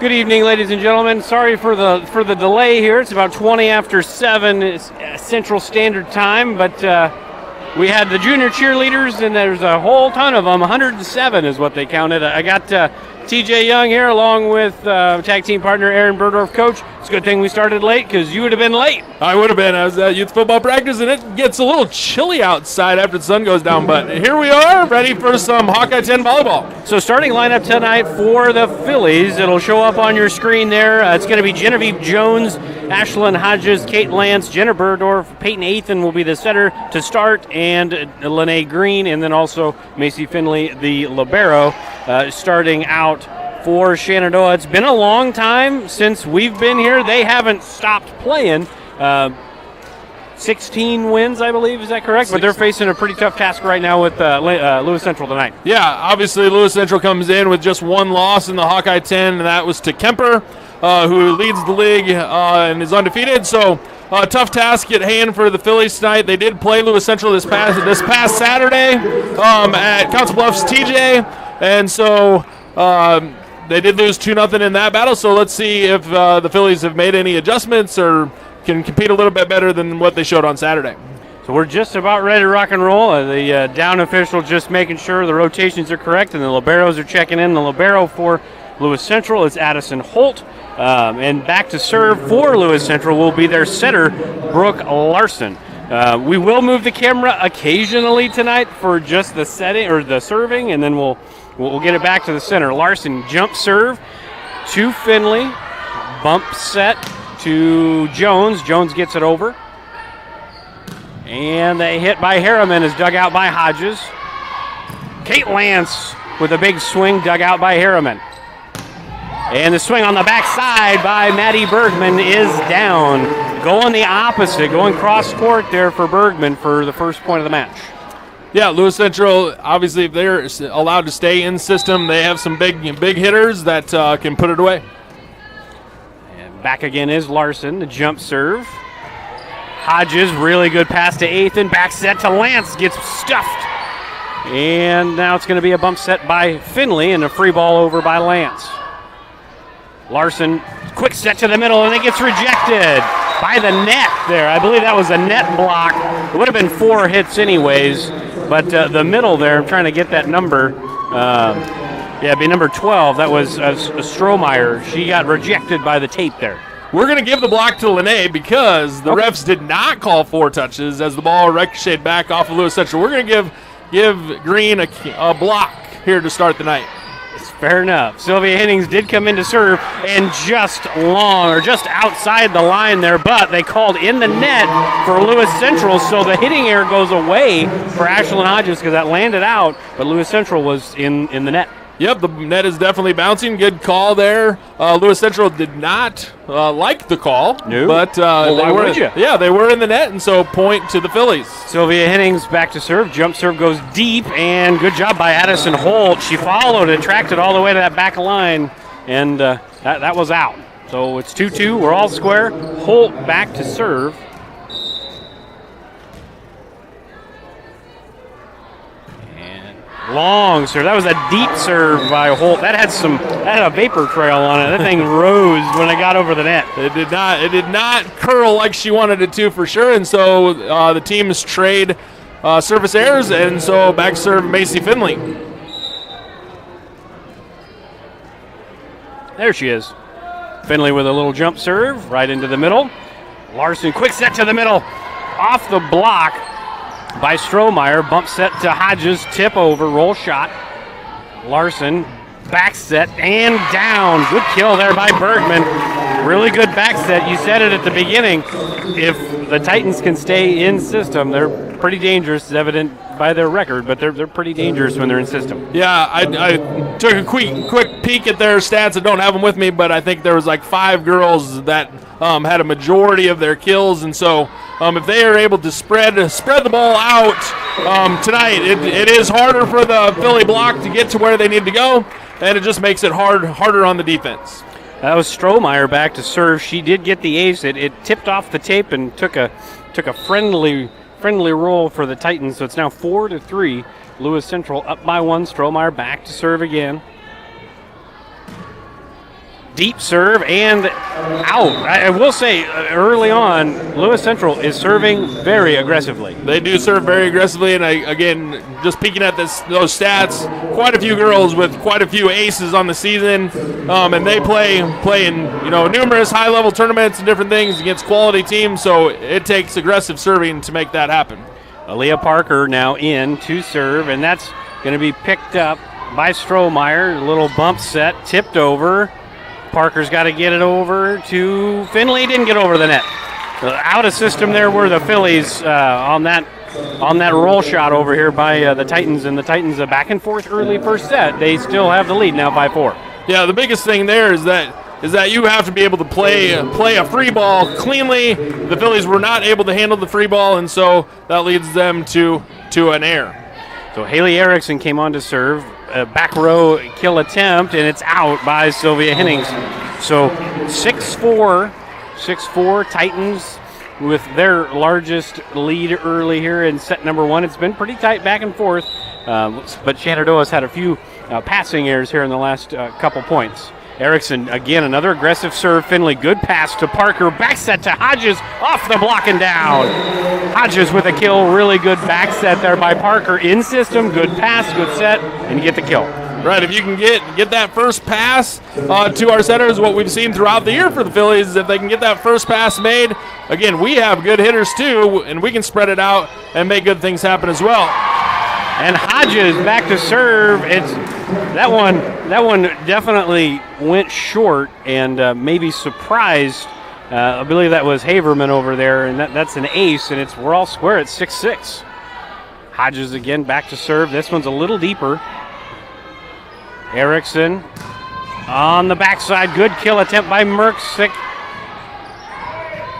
Good evening, ladies and gentlemen. Sorry for the delay here. It's about 20 after 7 Central Standard Time, but we had the junior cheerleaders, and there's a whole ton of them. 107 is what they counted. I got TJ Young here along with tag team partner Aaron Burdorf. Coach, it's a good thing we started late because you would have been late. I would have been. I was at youth football practice, and it gets a little chilly outside after the sun goes down, but here we are, ready for some Hawkeye 10 volleyball. So starting lineup tonight for the Phillies, it'll show up on your screen there. It's going to be Genevieve Jones, Ashlyn Hodges, Kate Lance, Jenna Burdorf, Peyton Athan will be the setter to start, and Lene Green, and then also Macy Finley, the libero, starting out for Shenandoah. It's been a long time since we've been here. They haven't stopped playing. 16 wins, I believe. Is that correct? 16. But they're facing a pretty tough task right now with Lewis Central tonight. Yeah, obviously Lewis Central comes in with just one loss in the Hawkeye 10, and that was to Kemper, who leads the league and is undefeated. So tough task at hand for the Phillies tonight. They did play Lewis Central this past Saturday at Council Bluffs TJ, and so they did lose 2-0 in that battle. So let's see if the Phillies have made any adjustments or can compete a little bit better than what they showed on Saturday. So we're just about ready to rock and roll. The down official just making sure the rotations are correct and the liberos are checking in. The libero for Lewis Central is Addison Holt. And back to serve for Lewis Central will be their setter, Brooke Larson. We will move the camera occasionally tonight for just the setting or the serving, and then we'll get it back to the center. Larson jump serve to Finley, bump set to Jones. Jones gets it over. And the hit by Harriman is dug out by Hodges. Kate Lance with a big swing dug out by Harriman. And the swing on the backside by Maddie Bergman is down. Going the opposite, going cross court there for Bergman for the first point of the match. Yeah, Lewis Central, obviously, if they're allowed to stay in system, they have some big hitters that can put it away. And back again is Larson, the jump serve. Hodges, really good pass to Athan. Back set to Lance, gets stuffed. And now it's going to be a bump set by Finley and a free ball over by Lance. Larson, quick set to the middle, and it gets rejected by the net there. I believe that was a net block. It would have been 4 hits anyways, but the middle there, I'm trying to get that number. It'd be number 12. That was Strohmeyer. She got rejected by the tape there. We're going to give the block to Lene because the refs did not call 4 touches as the ball ricocheted back off of Lewis Central. We're going to give Green a block here to start the night. Fair enough. Sylvia Hennings did come in to serve and just outside the line there, but they called in the net for Lewis Central, so the hitting error goes away for Ashlyn Hodges because that landed out, but Lewis Central was in the net. Yep, the net is definitely bouncing. Good call there. Lewis Central did not like the call, but they were in the net, and so point to the Phillies. Sylvia Hennings back to serve. Jump serve goes deep, and good job by Addison Holt. She followed and tracked it all the way to that back line, and that was out. So it's 2-2. We're all square. Holt back to serve. Long serve. That was a deep serve by Holt. That had a vapor trail on it. That thing rose when it got over the net. It did not curl like she wanted it to for sure. And so the teams trade service errors, and so back serve Macy Finley. There she is. Finley with a little jump serve right into the middle. Larson, quick set to the middle. Off the block by Strohmeyer. Bump set to Hodges, tip over, roll shot. Larson, back set and down. Good kill there by Bergman. Really good back set. You said it at the beginning. If the Titans can stay in system, they're pretty dangerous. It's evident by their record, but they're pretty dangerous when they're in system. Yeah, I took a quick peek at their stats. I don't have them with me, but I think there was like 5 girls that had a majority of their kills, and so if they are able to spread the ball out tonight, it is harder for the Philly block to get to where they need to go, and it just makes it harder on the defense. That was Strohmeyer back to serve. She did get the ace. It tipped off the tape and took a friendly roll for the Titans. So it's now 4-3. Lewis Central up by 1. Strohmeyer back to serve again. deep serve and out. I will say early on, Lewis Central is serving very aggressively. They do serve very aggressively, and again, just peeking at those stats, quite a few girls with quite a few aces on the season, and they play in numerous high-level tournaments and different things against quality teams. So it takes aggressive serving to make that happen. Aaliyah Parker now in to serve, and that's going to be picked up by Strohmeyer. A little bump set, tipped over. Parker's got to get it over to Finley. Didn't get over the net. Out of system there were the Phillies on that roll shot over here by the Titans, and the Titans back and forth early first set. They still have the lead now by 4. Yeah, the biggest thing there is that you have to be able to play a free ball cleanly. The Phillies were not able to handle the free ball, and so that leads them to an error. So Haley Erickson came on to serve. Back row kill attempt, and it's out by Sylvia Hennings. So 6-4 Titans with their largest lead early here in set number 1. It's been pretty tight back and forth, but Shenandoah's had a few passing errors here in the last couple points. Erickson, again, another aggressive serve. Finley, good pass to Parker. Back set to Hodges, off the block and down. Hodges with a kill. Really good back set there by Parker. In system, good pass, good set, and you get the kill. Right, if you can get that first pass to our setters, what we've seen throughout the year for the Phillies is if they can get that first pass made, again, we have good hitters too, and we can spread it out and make good things happen as well. And Hodges back to serve. That one definitely went short and maybe surprised. I believe that was Haverman over there, and that's an ace, and we're all square at 6-6. Hodges again back to serve. This one's a little deeper. Erickson on the backside. Good kill attempt by Merksick.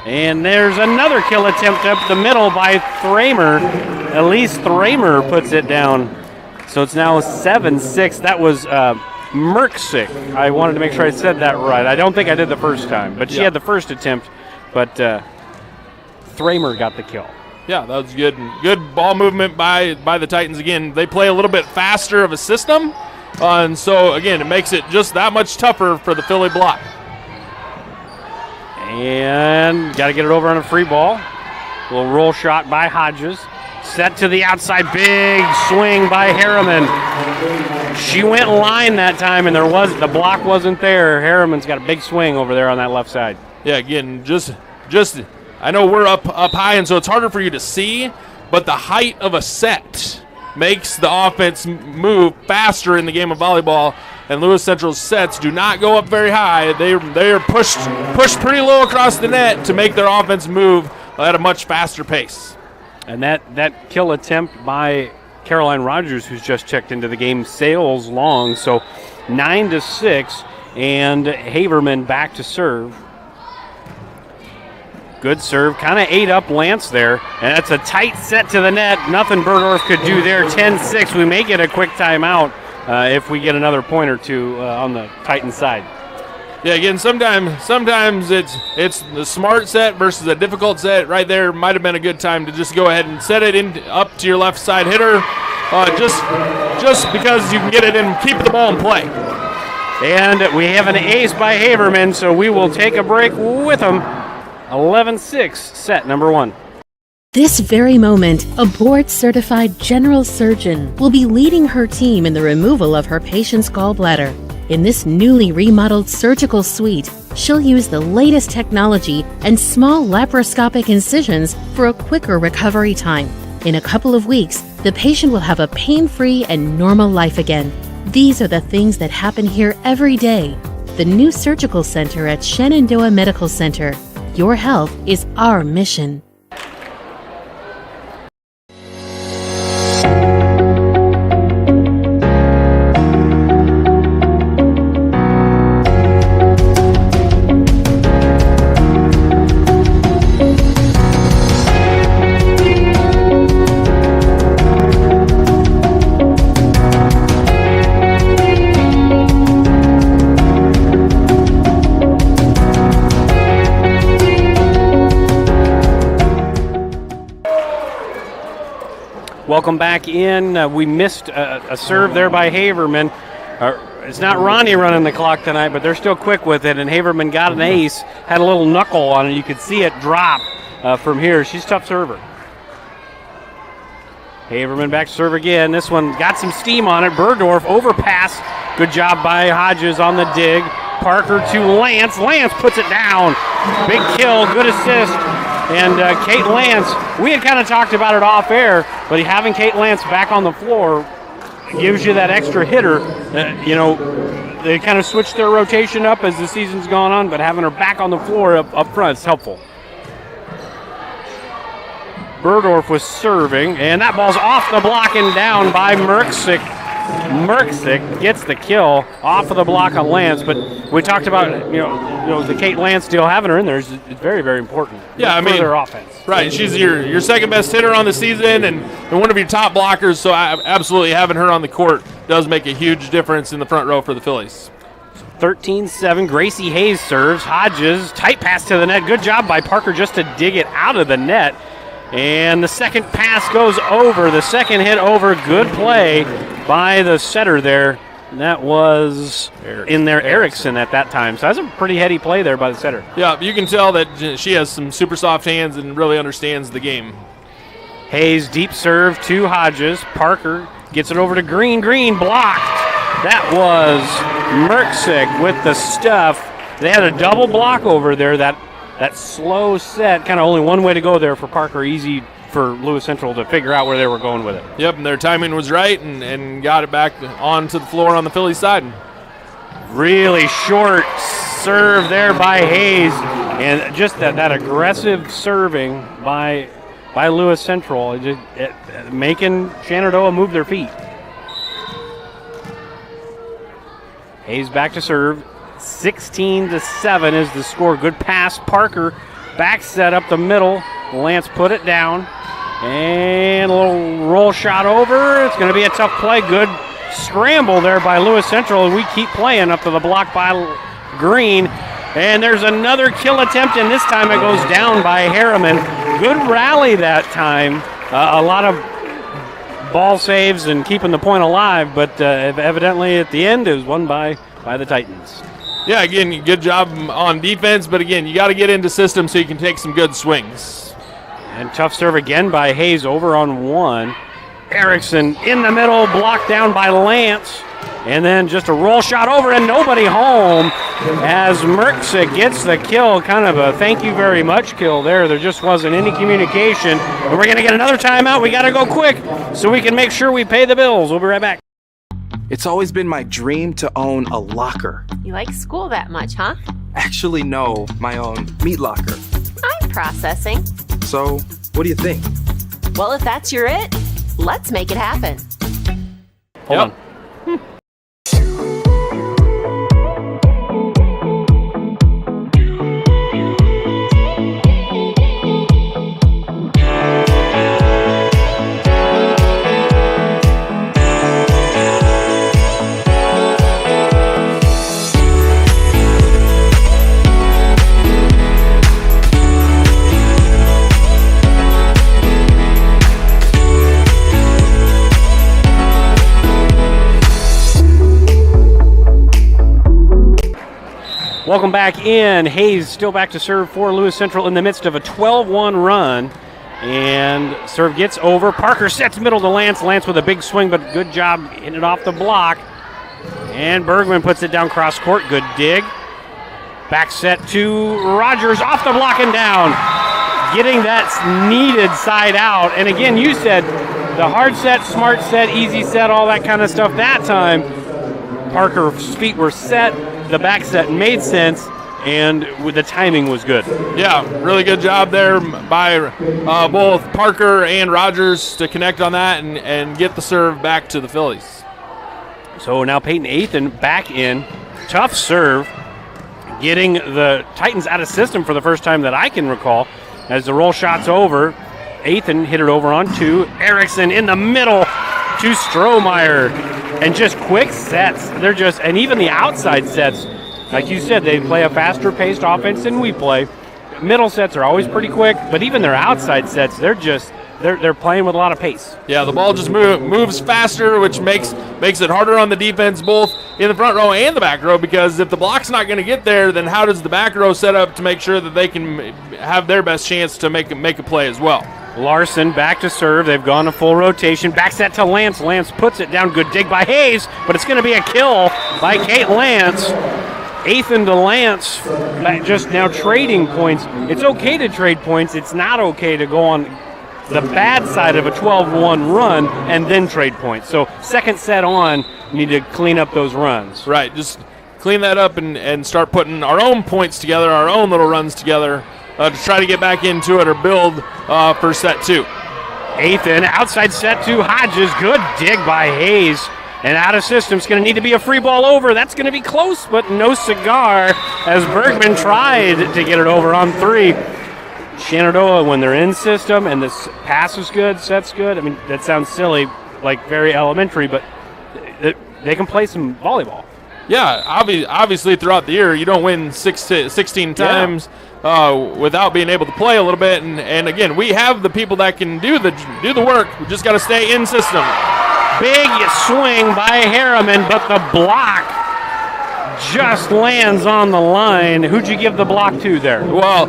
And there's another kill attempt up the middle by Thramer. Elise Thramer puts it down. So it's now 7-6. That was Merksick. I wanted to make sure I said that right. I don't think I did the first time, but she had the first attempt. But Thramer got the kill. Yeah, that was good. Good ball movement by the Titans. Again, they play a little bit faster of a system. And so, again, it makes it just that much tougher for the Philly block. And got to get it over on a free ball. A little roll shot by Hodges. Set to the outside. Big swing by Harriman. She went line that time, and the block wasn't there. Harriman's got a big swing over there on that left side. Yeah, again, just I know we're up high, and so it's harder for you to see, but the height of a set makes the offense move faster in the game of volleyball, and Lewis Central's sets do not go up very high. They are pushed pretty low across the net to make their offense move at a much faster pace. And that kill attempt by Caroline Rogers, who's just checked into the game, sails long. So 9-6, and Haverman back to serve. Good serve, kind of ate up Lance there, and that's a tight set to the net. Nothing Berdorf could do there. 10-6. We may get a quick timeout if we get another point or two on the Titan side. Yeah, again, sometimes it's the smart set versus a difficult set. Right there might have been a good time to just go ahead and set it in up to your left side hitter, just because you can get it and keep the ball in play. And we have an ace by Haverman, so we will take a break with him. 11-6, set number 1. This very moment, a board-certified general surgeon will be leading her team in the removal of her patient's gallbladder. In this newly remodeled surgical suite, she'll use the latest technology and small laparoscopic incisions for a quicker recovery time. In a couple of weeks, the patient will have a pain-free and normal life again. These are the things that happen here every day. The new surgical center at Shenandoah Medical Center. Your health is our mission. Welcome back in. We missed a serve there by Haverman. it's not Ronnie running the clock tonight, but they're still quick with it, and Haverman got an ace, had a little knuckle on it. You could see it drop from here. She's a tough server. Haverman back to serve again. This one got some steam on it. Burdorf overpass. Good job by Hodges on the dig. Parker to Lance. Lance puts it down. Big kill, good assist. And Kate Lance, we had kind of talked about it off air, but having Kate Lance back on the floor gives you that extra hitter. They kind of switched their rotation up as the season's gone on, but having her back on the floor up front is helpful. Burdorf was serving, and that ball's off the block and down by Merksick. Merksick gets the kill off of the block on Lance, but we talked about the Kate Lance deal. Having her in there is very, very important. Yeah, I mean, for their offense. Right, she's your second best hitter on the season and one of your top blockers. So absolutely having her on the court does make a huge difference in the front row for the Phillies. 13-7. Gracie Hayes serves. Hodges tight pass to the net. Good job by Parker just to dig it out of the net. And the second pass goes over. The second hit over. Good play by the setter there. And that was in there Erickson at that time. So that's a pretty heady play there by the setter. Yeah, you can tell that she has some super soft hands and really understands the game. Hayes deep serve to Hodges. Parker gets it over to Green. Green blocked. That was Merksick with the stuff. They had a double block over there. That slow set, kind of only one way to go there for Parker. Easy for Lewis Central to figure out where they were going with it. Yep, and their timing was right and got it back onto the floor on the Phillies side. Really short serve there by Hayes. And just that aggressive serving by Lewis Central, making Shenandoah move their feet. Hayes back to serve. 16-7 is the score. Good pass. Parker back set up the middle. Lance put it down. And a little roll shot over. It's going to be a tough play. Good scramble there by Lewis Central. And we keep playing up to the block by Green. And there's another kill attempt, and this time it goes down by Harriman. Good rally that time. A lot of ball saves and keeping the point alive, but evidently at the end it was won by the Titans. Yeah, again, good job on defense, but again, you got to get into system so you can take some good swings. And tough serve again by Hayes over on one. Erickson in the middle, blocked down by Lance. And then just a roll shot over and nobody home as Merksick gets the kill. Kind of a thank you very much kill there. There just wasn't any communication. And we're going to get another timeout. We got to go quick so we can make sure we pay the bills. We'll be right back. It's always been my dream to own a locker. You like school that much, huh? Actually, no, my own meat locker. I'm processing. So, what do you think? Well, if that's your it, let's make it happen. Hold on. Welcome back in. Hayes still back to serve for Lewis Central in the midst of a 12-1 run. And serve gets over. Parker sets middle to Lance. Lance with a big swing, but good job hitting it off the block. And Bergman puts it down cross court. Good dig. Back set to Rogers off the block and down. Getting that needed side out. And again, you said the hard set, smart set, easy set, all that kind of stuff. That time, Parker's feet were set. The back set made sense, and the timing was good. Yeah, really good job there by both Parker and Rogers to connect on that and get the serve back to the Phillies. So now Peyton Athan back in. Tough serve, getting the Titans out of system for the first time that I can recall. As the roll shot's over, Athan hit it over on two. Erickson in the middle to Strohmeyer. And just quick sets. They're just, and even the outside sets, like you said, they play a faster paced offense than we play. Middle sets are always pretty quick, but even their outside sets, they're just they're playing with a lot of pace. Yeah, the ball just moves faster, which makes it harder on the defense, both in the front row and the back row, because if the block's not going to get there, then how does the back row set up to make sure that they can have their best chance to make a play as well? Larson back to serve. They've gone to full rotation. Back set to Lance. Lance puts it down. Good dig by Hayes, but it's going to be a kill by Kate Lance. Athan to Lance, just now trading points. It's okay to trade points. It's not okay to go on the bad side of a 12-1 run and then trade points. So second set on, you need to clean up those runs. Right, just clean that up and start putting our own points together, our own little runs together to try to get back into it or build for set 2. Athan, outside set to Hodges. Good dig by Hayes. And out of system, it's going to need to be a free ball over. That's going to be close, but no cigar as Bergman tried to get it over on 3. Shenandoah, when they're in system and this pass is good, set's good. I mean, that sounds silly, like very elementary, but they can play some volleyball. Yeah, obviously throughout the year, you don't win 16 times without being able to play a little bit. And again, we have the people that can do the work. We just got to stay in system. Big swing by Harriman, but the block just lands on the line. Who'd you give the block to there? Well,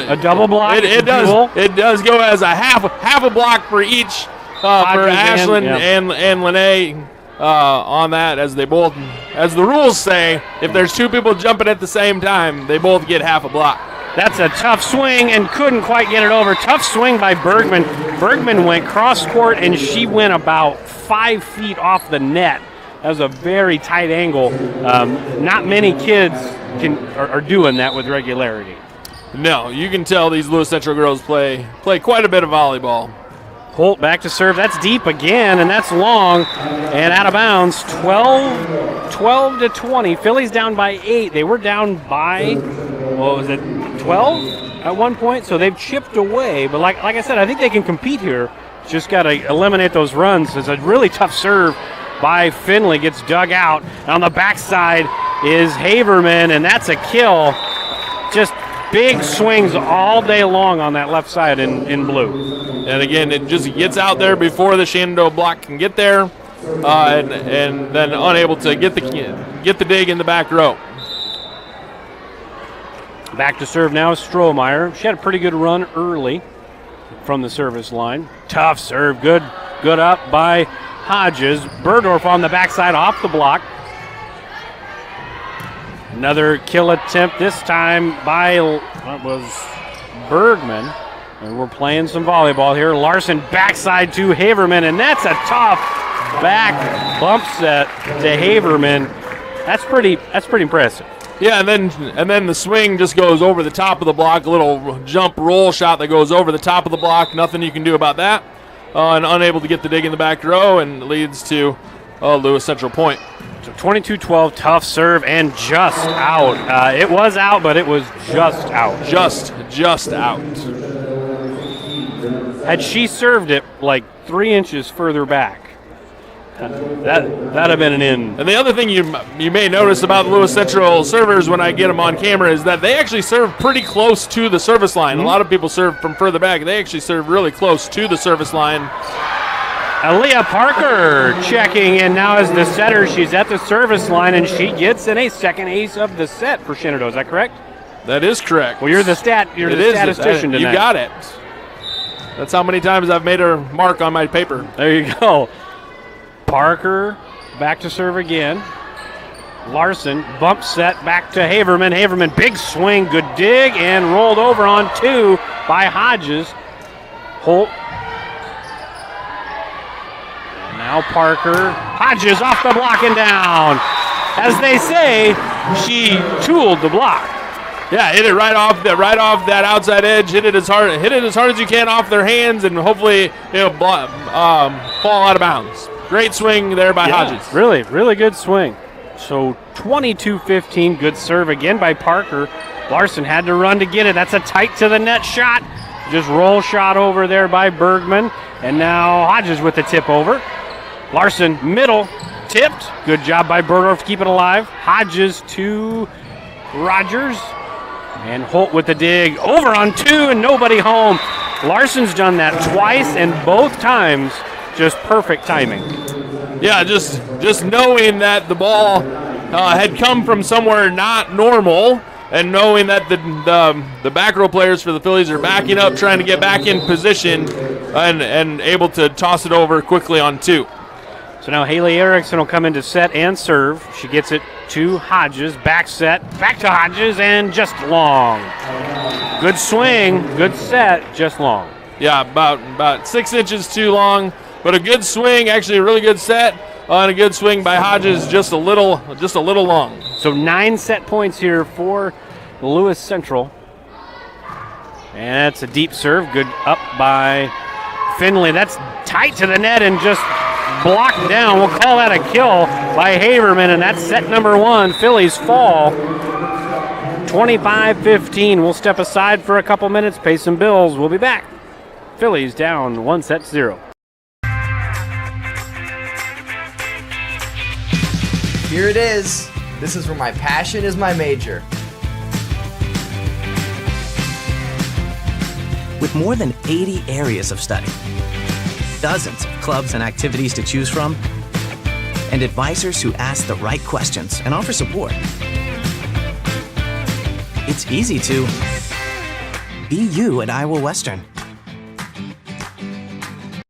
a double block. It does go as a half a block for each for Ashlyn and Lene on that, as they both, as the rules say, if there's two people jumping at the same time, they both get half a block. That's a tough swing and couldn't quite get it over. Tough swing by Bergman. Bergman went cross court and she went about 5 feet off the net. That was a very tight angle. Not many kids are doing that with regularity. No, you can tell these Lewis Central girls play quite a bit of volleyball. Holt back to serve. That's deep again, and that's long and out of bounds. 12 to 20. Phillies down by 8. They were down by, 12 at one point? So they've chipped away. But like I said, I think they can compete here. Just got to eliminate those runs. It's a really tough serve by Finley. Gets dug out. And on the backside is Haverman, and that's a kill. Just big swings all day long on that left side in blue. And again, it just gets out there before the Shenandoah block can get there, and then unable to get the dig in the back row. Back to serve now is Strohmeyer. She had a pretty good run early from the service line. Tough serve, good up by Hodges. Burdorf on the backside off the block. Another kill attempt, this time by Bergman. And we're playing some volleyball here. Larson backside to Haverman, and that's a tough back bump set to Haverman. That's pretty impressive. Yeah, and then the swing just goes over the top of the block, a little jump roll shot that goes over the top of the block. Nothing you can do about that. And unable to get the dig in the back row, and leads to Lewis Central point. So 22-12, tough serve, and just out. It was out, but it was just out. Just out. Had she served it like 3 inches further back, that'd have been an in. And the other thing you may notice about the Lewis Central servers when I get them on camera is that they actually serve pretty close to the service line. Mm-hmm. A lot of people serve from further back. They actually serve really close to the service line. Aaliyah Parker checking in now as the setter. She's at the service line, and she gets in a second ace of the set for Shenandoah. Is that correct? That is correct. Well, you're the statistician tonight. You got it. That's how many times I've made a mark on my paper. There you go. Parker back to serve again. Larson bump set back to Haverman. Haverman, big swing, good dig, and rolled over on 2 by Hodges. Holt. And now Parker. Hodges off the block and down. As they say, she tooled the block. Yeah, hit it right off that outside edge. Hit it as hard as you can off their hands, and hopefully it'll fall out of bounds. Great swing there by Hodges. Really, really good swing. So 22-15, good serve again by Parker. Larson had to run to get it. That's a tight to the net shot. Just roll shot over there by Bergman. And now Hodges with the tip over. Larson middle, tipped. Good job by Burdorf to keep it alive. Hodges to Rogers. And Holt with the dig. Over on 2 and nobody home. Larson's done that twice, and both times just perfect timing. Yeah, just knowing that the ball had come from somewhere not normal, and knowing that the back row players for the Phillies are backing up, trying to get back in position, and able to toss it over quickly on 2. So now Haley Erickson will come in to set and serve. She gets it to Hodges, back set, back to Hodges, and just long. Good swing, good set, just long. Yeah, about 6 inches too long, but a good swing, actually a really good set, and a good swing by Hodges, just a little long. So 9 set points here for Lewis Central. And that's a deep serve, good up by Finley. That's tight to the net and just blocked down. We'll call that a kill by Haberman, and that's set number 1. Phillies fall 25-15. We'll step aside for a couple minutes, pay some bills. We'll be back. Phillies down 1-0. Here it is. This is where my passion is my major. With more than 80 areas of study, dozens of clubs and activities to choose from, and advisors who ask the right questions and offer support, it's easy to be you at Iowa Western.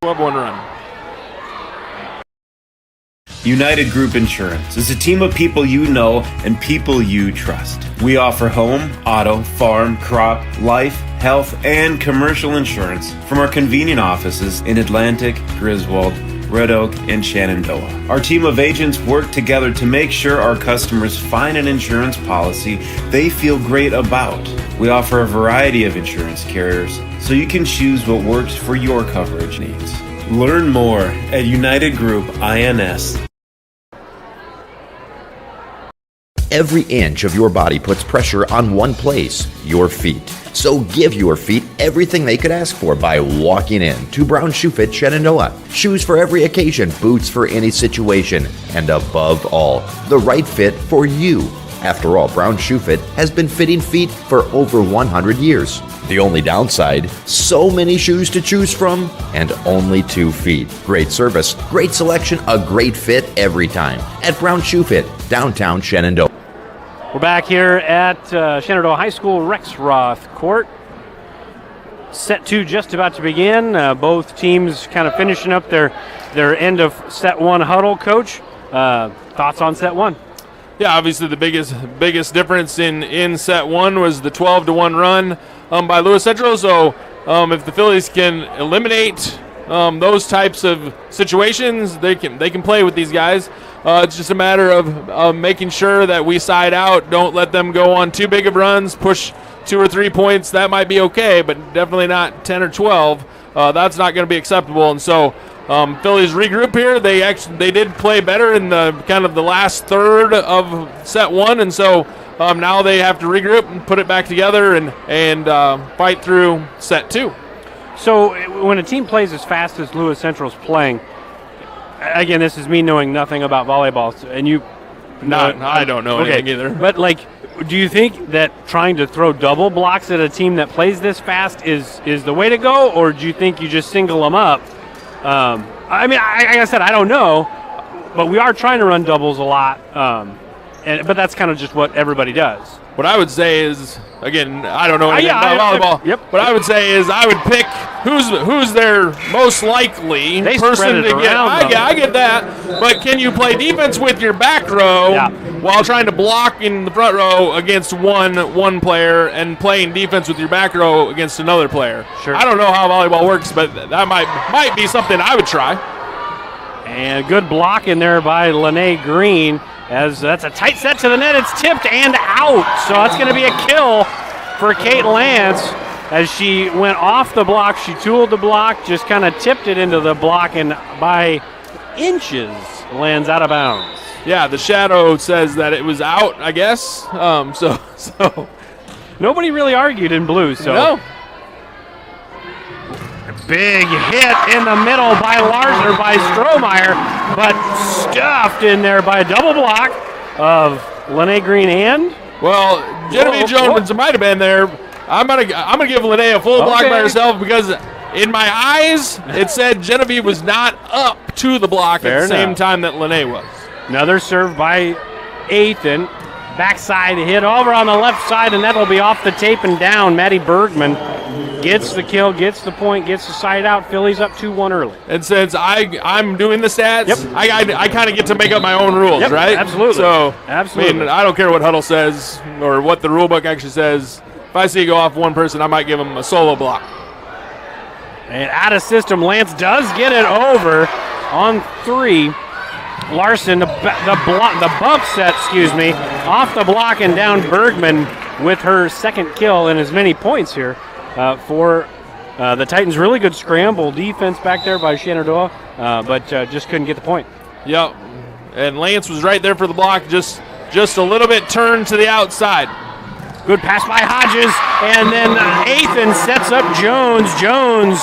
12-1 run. United Group Insurance is a team of people you know and people you trust. We offer home, auto, farm, crop, life, health, and commercial insurance from our convenient offices in Atlantic, Griswold, Red Oak, and Shenandoah. Our team of agents work together to make sure our customers find an insurance policy they feel great about. We offer a variety of insurance carriers so you can choose what works for your coverage needs. Learn more at United Group INS. Every inch of your body puts pressure on one place, your feet. So give your feet everything they could ask for by walking in to Brown Shoe Fit Shenandoah. Shoes for every occasion, boots for any situation, and above all, the right fit for you. After all, Brown Shoe Fit has been fitting feet for over 100 years. The only downside, so many shoes to choose from and only 2 feet. Great service, great selection, a great fit every time. At Brown Shoe Fit, downtown Shenandoah. We're back here at Shenandoah High School Rexroth Court. Set 2 just about to begin. Both teams kind of finishing up their end of set 1 huddle. Coach, thoughts on set 1? Yeah, obviously the biggest difference in set 1 was the 12-1 run by Lewis Central. So if the Phillies can eliminate those types of situations, they can play with these guys. It's just a matter of making sure that we side out, don't let them go on too big of runs, push 2 or 3 points. That might be okay, but definitely not 10 or 12. That's not going to be acceptable. And so Phillies regroup here. They did play better in the kind of the last third of set 1, and so now they have to regroup and put it back together and fight through set 2. So when a team plays as fast as Lewis Central's playing, again, this is me knowing nothing about volleyball, and you. I don't know anything either. But do you think that trying to throw double blocks at a team that plays this fast is the way to go, or do you think you just single them up? I mean, like I said, I don't know, but we are trying to run doubles a lot, but that's kind of just what everybody does. What I would say is, again, I don't know anything about volleyball. Yep. What I would say is I would pick who's their most likely person to get. I get that, but can you play defense with your back row while trying to block in the front row against one player and playing defense with your back row against another player? Sure. I don't know how volleyball works, but that might be something I would try. And good block in there by Lene Green. As that's a tight set to the net, it's tipped and out. So that's going to be a kill for Kate Lance. As she went off the block, she tooled the block, just kind of tipped it into the block, and by inches lands out of bounds. Yeah, the shadow says that it was out, I guess. So nobody really argued in blue. So no. Big hit in the middle by Larson, by Strohmeyer, but stuffed in there by a double block of Lene Green and? Well, Genevieve Jones might have been there. I'm gonna give Lene a full block by herself because in my eyes it said Genevieve was not up to the block Fair at the same enough. time that Lene was. Another serve by Ethan. Backside hit over on the left side, and that'll be off the tape and down. Maddie Bergman gets the kill, gets the point, gets the side out. Phillies up 2-1 early. And since I'm doing the stats, Yep. I kind of get to make up my own rules, Yep, right? absolutely. So Absolutely. I mean, I don't care what Huddle says or what the rule book actually says. If I see it go off one person, I might give him a solo block. And out of system, Lance does get it over on 3. Larson, the bump set, off the block and down. Bergman with her second kill and as many points here for the Titans. Really good scramble defense back there by Shenandoah, but just couldn't get the point. Yep. And Lance was right there for the block, just a little bit turned to the outside. Good pass by Hodges, and then Ethan sets up Jones. Jones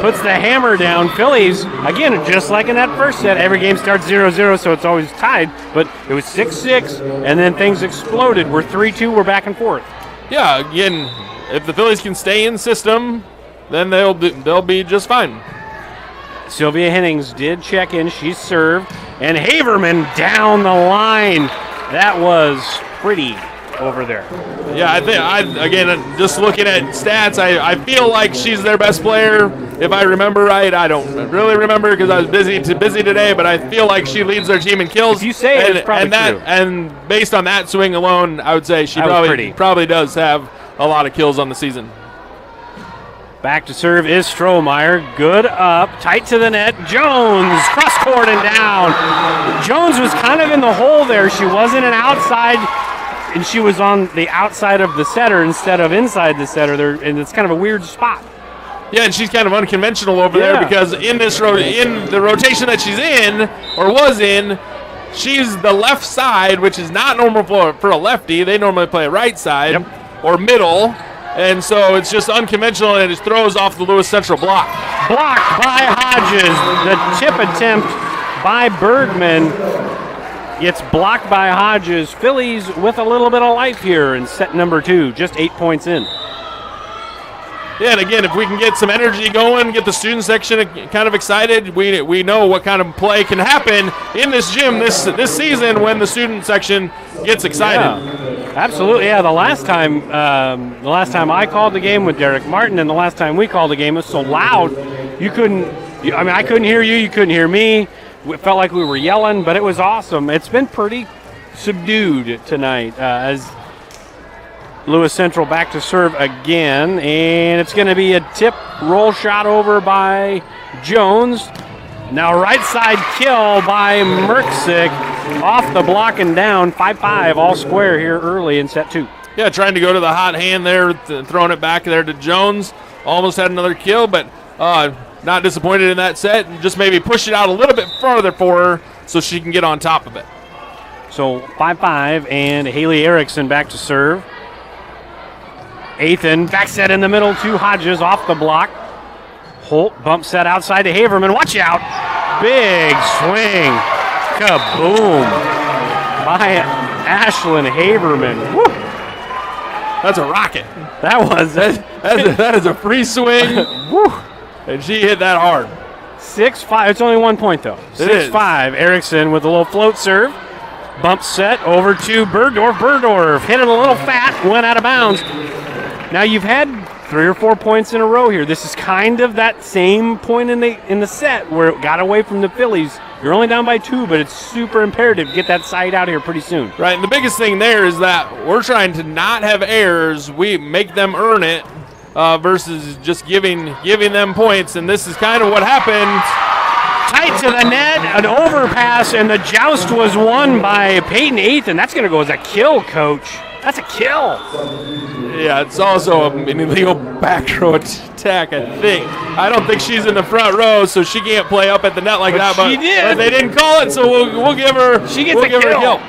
puts the hammer down. Phillies, again, just like in that first set, every game starts 0-0, so it's always tied, but it was 6-6, and then things exploded. We're 3-2, we're back and forth. Yeah, again, if the Phillies can stay in system, then they'll be just fine. Sylvia Hennings did check in. She served, and Haverman down the line. That was pretty over there. Yeah, again, just looking at stats, I feel like she's their best player. If I remember right, I don't really remember because I was busy today, but I feel like she leads their team in kills. If you say it, it's probably true. And based on that swing alone, I would say she probably does have a lot of kills on the season. Back to serve is Strohmeyer. Good up, tight to the net. Jones, cross court and down. Jones was kind of in the hole there. She wasn't an outside, and she was on the outside of the setter instead of inside the setter there, and it's kind of a weird spot. Yeah, and she's kind of unconventional over there because in the rotation that she's in or was in, she's the left side, which is not normal for a lefty. They normally play right side or middle. And so it's just unconventional, and it just throws off the Lewis Central block. Blocked by Hodges. The tip attempt by Bergman gets blocked by Hodges. Phillies with a little bit of life here in set number 2, just 8 points in. Yeah, and again, if we can get some energy going, get the student section kind of excited, we know what kind of play can happen in this gym this season when the student section gets excited. Yeah, absolutely. Yeah, the last time I called the game with Derek Martin, and the last time we called the game, it was so loud I couldn't hear you, you couldn't hear me. It felt like we were yelling, but it was awesome. It's been pretty subdued tonight as Lewis Central back to serve again, and it's going to be a tip roll shot over by Jones. Now right side kill by Merksick off the block and down. 5-5 all square here early in set 2. Yeah, trying to go to the hot hand there, throwing it back there to Jones. Almost had another kill, but not disappointed in that set. And just maybe push it out a little bit farther for her so she can get on top of it. So 5-5, and Haley Erickson back to serve. Ethan, back set in the middle to Hodges off the block. Holt bump set outside to Haverman. Watch out. Big swing. Kaboom. By Ashlyn Haverman. Woo. That's a rocket. That is a free swing. Woo. And she hit that hard. 6-5. It's only 1 point, though. 6-5. Erickson with a little float serve. Bump set over to Burdorf. Burdorf hit it a little fat, went out of bounds. Now you've had 3 or 4 points in a row here. This is kind of that same point in the set where it got away from the Phillies. You're only down by 2, but it's super imperative to get that side out here pretty soon. Right, and the biggest thing there is that we're trying to not have errors. We make them earn it versus just giving them points, and this is kind of what happened. Tight to the net, an overpass, and the joust was won by Peyton Ethan. That's going to go as a kill, Coach. That's a kill. Yeah, it's also an illegal back row attack, I think. I don't think she's in the front row, so she can't play up at the net like that. She did. But they didn't call it, so we'll give her. She gets a kill.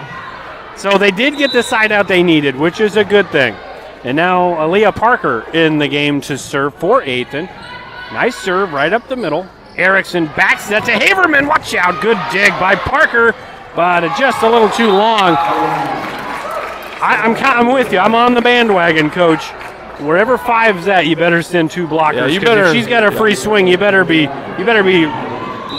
So they did get the side out they needed, which is a good thing. And now Aaliyah Parker in the game to serve for Ethan. Nice serve right up the middle. Erickson back set to Haverman. Watch out. Good dig by Parker, but just a little too long. I'm with you. I'm on the bandwagon, Coach. wherever 5's at, you better send 2 blockers. Yeah, you 'cause better- if she's got a free swing, you better be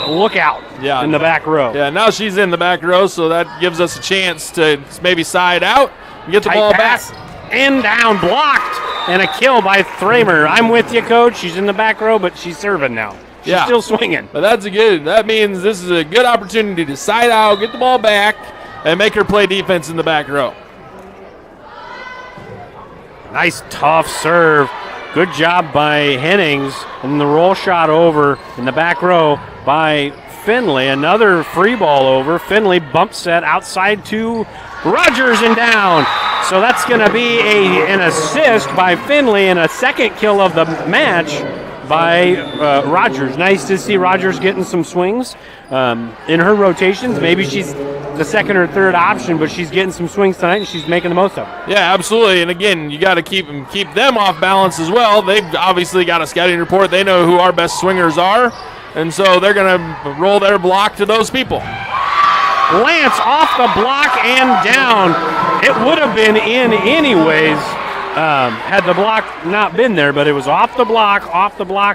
look out in the back row. Yeah, now she's in the back row, so that gives us a chance to maybe side out and get the Tight ball pass, back. and down, blocked, and a kill by Thramer. I'm with you, Coach. She's in the back row, but she's serving now. She's still swinging. But that means this is a good opportunity to side out, get the ball back, and make her play defense in the back row. Nice tough serve. Good job by Hennings. And the roll shot over in the back row by Finley. Another free ball over. Finley bump set outside to Rogers and down. So that's going to be an assist by Finley and a second kill of the match by Rogers. Nice to see Rogers getting some swings in her rotations. Maybe she's the second or third option, but she's getting some swings tonight and she's making the most of it. Yeah, absolutely. And again, you got to keep them off balance as well. They've obviously got a scouting report. They know who our best swingers are, and so they're going to roll their block to those people. Lance off the block and down. It would have been in anyways had the block not been there, but it was off the block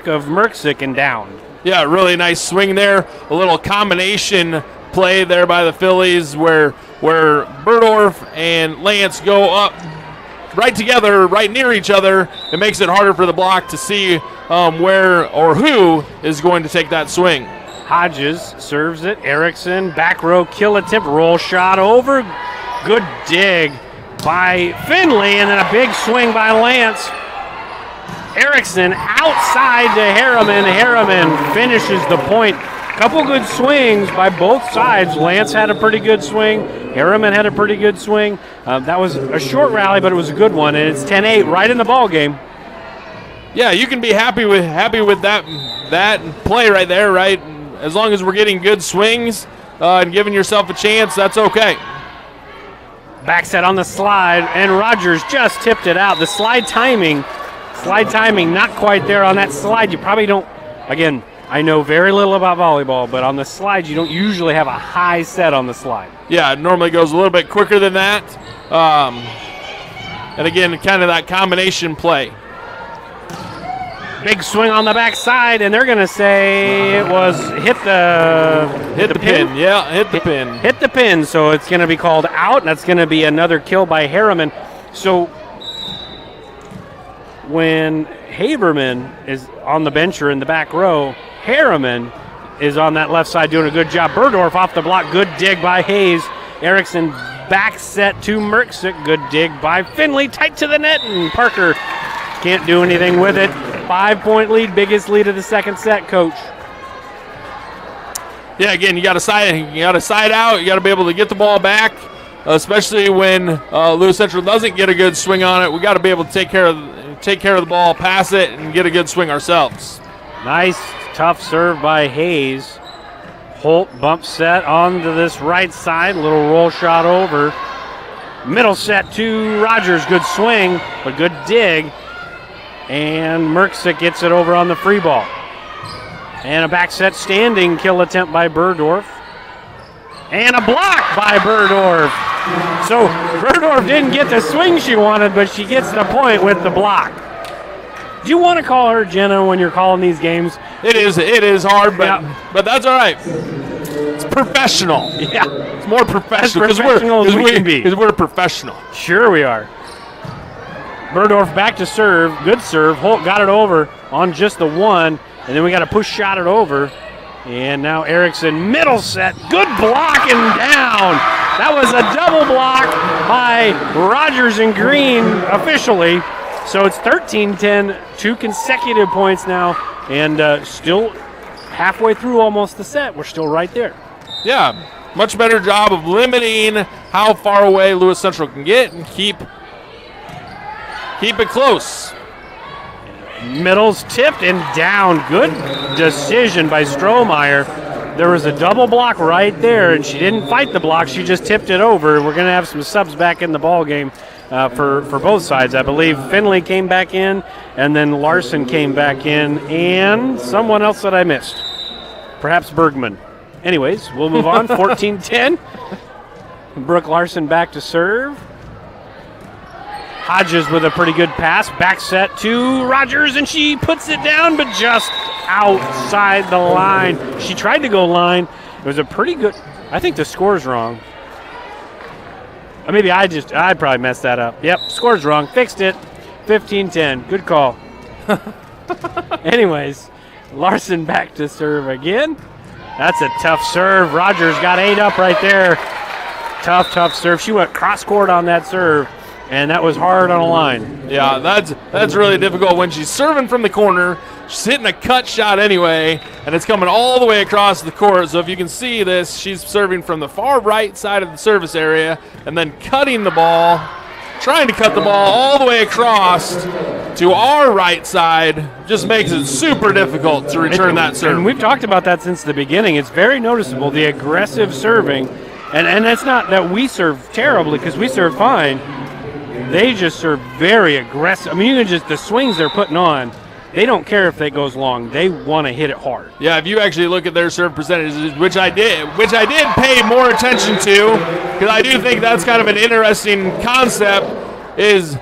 of Merksick and down. Yeah, really nice swing there. A little combination play there by the Phillies where Berdorf and Lance go up right together, right near each other. It makes it harder for the block to see where or who is going to take that swing. Hodges serves it. Erickson, back row kill attempt, roll shot over. Good dig by Finley, and then a big swing by Lance. Erickson outside to Harriman. Harriman finishes the point. Couple good swings by both sides. Lance had a pretty good swing. Harriman had a pretty good swing. That was a short rally, but it was a good one, and it's 10-8 right in the ball game. Yeah, you can be happy with that play right there, right? As long as we're getting good swings and giving yourself a chance, that's okay. Back set on the slide, and Rogers just tipped it out. The slide timing not quite there on that slide. You probably don't, again, I know very little about volleyball, but on the slide, you don't usually have a high set on the slide. Yeah, it normally goes a little bit quicker than that. And again, kind of that combination play. Big swing on the backside, and they're going to say it was hit the pin. Yeah, hit the pin. Hit the pin, so it's going to be called out, and that's going to be another kill by Harriman. So when Haberman is on the bench or in the back row, Harriman is on that left side doing a good job. Berdorf off the block, good dig by Hayes. Erickson back set to Merksick, good dig by Finley, tight to the net, and Parker can't do anything with it. 5-point lead, biggest lead of the second set, Coach. Yeah, again, you got to side out. You got to be able to get the ball back, especially when Lewis Central doesn't get a good swing on it. We got to be able to take care of the ball, pass it, and get a good swing ourselves. Nice, tough serve by Hayes. Holt bump set onto this right side, little roll shot over. Middle set to Rogers, good swing, but good dig. And Merksick gets it over on the free ball. And a back set standing kill attempt by Berdorf. And a block by Berdorf. So Berdorf didn't get the swing she wanted, but she gets the point with the block. Do you want to call her Jenna when you're calling these games? It is hard, but that's all right. It's professional. Yeah. It's more professional as we can be. Because we're professional. Sure we are. Berdorf back to serve. Good serve. Holt got it over on just the one. And then we got a push shot it over. And now Erickson, middle set. Good block and down. That was a double block by Rogers and Green officially. So it's 13-10, 2 consecutive points now. And still halfway through almost the set. We're still right there. Yeah, much better job of limiting how far away Lewis Central can get and keep it close. Middle's tipped and down. Good decision by Strohmeyer. There was a double block right there, and she didn't fight the block. She just tipped it over. We're going to have some subs back in the ball game for both sides. I believe Finley came back in, and then Larson came back in, and someone else that I missed. Perhaps Bergman. Anyways, we'll move on. 14-10. Brooke Larson back to serve. Hodges with a pretty good pass. Back set to Rogers, and she puts it down, but just outside the line. She tried to go line. It was a pretty good. I think the score's wrong. Or maybe I probably messed that up. Yep, score's wrong. Fixed it. 15-10. Good call. Anyways, Larson back to serve again. That's a tough serve. Rogers got 8 up right there. Tough serve. She went cross court on that serve, and that was hard on a line. Yeah, that's really difficult when she's serving from the corner. She's hitting a cut shot anyway, and it's coming all the way across the court. So if you can see this, she's serving from the far right side of the service area and then cutting the ball, trying to cut the ball all the way across to our right side. Just makes it super difficult to return that serve. And we've talked about that since the beginning. It's very noticeable, the aggressive serving. And it's not that we serve terribly, because we serve fine. They just serve very aggressive. I mean, you can just, the swings they're putting on, they don't care if it goes long. They want to hit it hard. Yeah, if you actually look at their serve percentages, which I did pay more attention to, because I do think that's kind of an interesting concept, is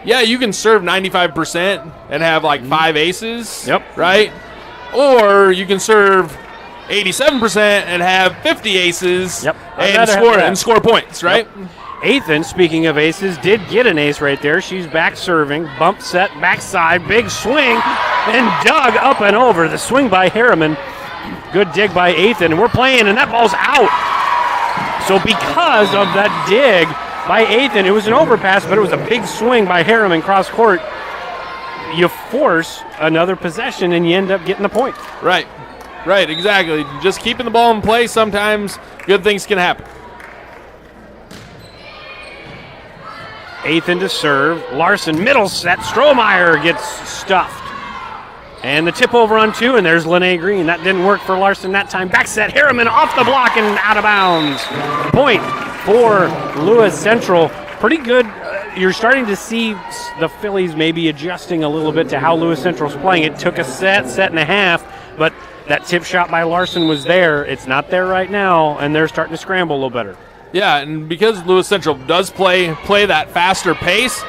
yeah, you can serve 95% and have like 5 aces. Yep. Right? Or you can serve 87% and have 50 aces. Yep. and score points, right? Yep. Ethan, speaking of aces, did get an ace right there. She's back serving, bump set, backside, big swing, and dug up and over. The swing by Harriman. Good dig by Ethan, and we're playing, and that ball's out. So because of that dig by Ethan, it was an overpass, but it was a big swing by Harriman cross court. You force another possession, and you end up getting the point. Right, exactly. Just keeping the ball in play, sometimes good things can happen. Ethan to serve. Larson, middle set. Strohmeyer gets stuffed. And the tip over on 2, and there's Lene Green. That didn't work for Larson that time. Back set. Harriman off the block and out of bounds. Point for Lewis Central. Pretty good. You're starting to see the Phillies maybe adjusting a little bit to how Lewis Central's playing. It took a set and a half, but that tip shot by Larson was there. It's not there right now, and they're starting to scramble a little better. Yeah, and because Lewis Central does play that faster pace,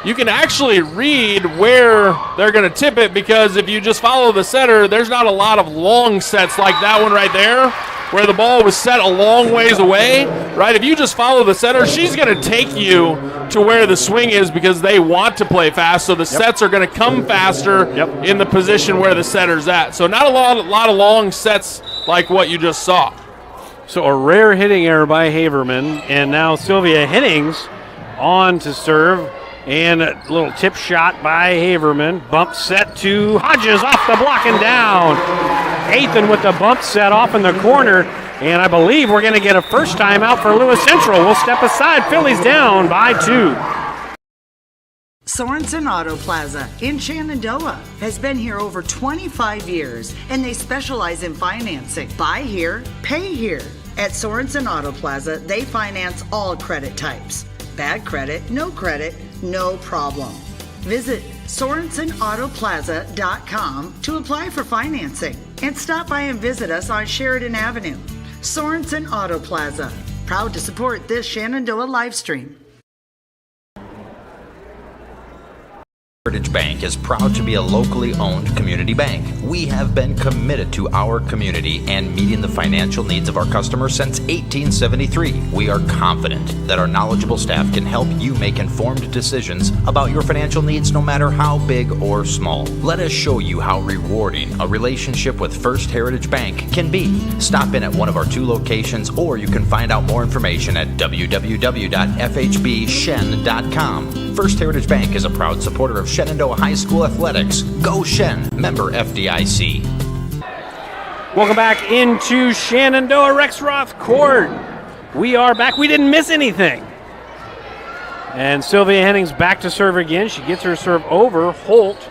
you can actually read where they're going to tip it, because if you just follow the setter, there's not a lot of long sets like that one right there, where the ball was set a long ways away, right? If you just follow the setter, she's going to take you to where the swing is, because they want to play fast, so the sets are going to come faster in the position where the setter's at. So not a lot of long sets like what you just saw. So a rare hitting error by Haverman, and now Sylvia Hennings on to serve, and a little tip shot by Haverman. Bump set to Hodges off the block and down. Ethan with the bump set off in the corner, and I believe we're going to get a first time out for Lewis Central. We'll step aside. Phillies down by 2. Sorensen Auto Plaza in Shenandoah has been here over 25 years, and they specialize in financing. Buy here, pay here. At Sorensen Auto Plaza, they finance all credit types. Bad credit, no problem. Visit SorensenAutoplaza.com to apply for financing, and stop by and visit us on Sheridan Avenue. Sorensen Auto Plaza, proud to support this Shenandoah live stream. Heritage Bank is proud to be a locally owned community bank. We have been committed to our community and meeting the financial needs of our customers since 1873. We are confident that our knowledgeable staff can help you make informed decisions about your financial needs, no matter how big or small. Let us show you how rewarding a relationship with First Heritage Bank can be. Stop in at one of our 2 locations, or you can find out more information at www.fhbshen.com. First Heritage Bank is a proud supporter of Shenandoah High School athletics. Go Shen, member FDIC. Welcome back into Shenandoah Rexroth Court. We are back. We didn't miss anything. And Sylvia Hennings back to serve again. She gets her serve over. Holt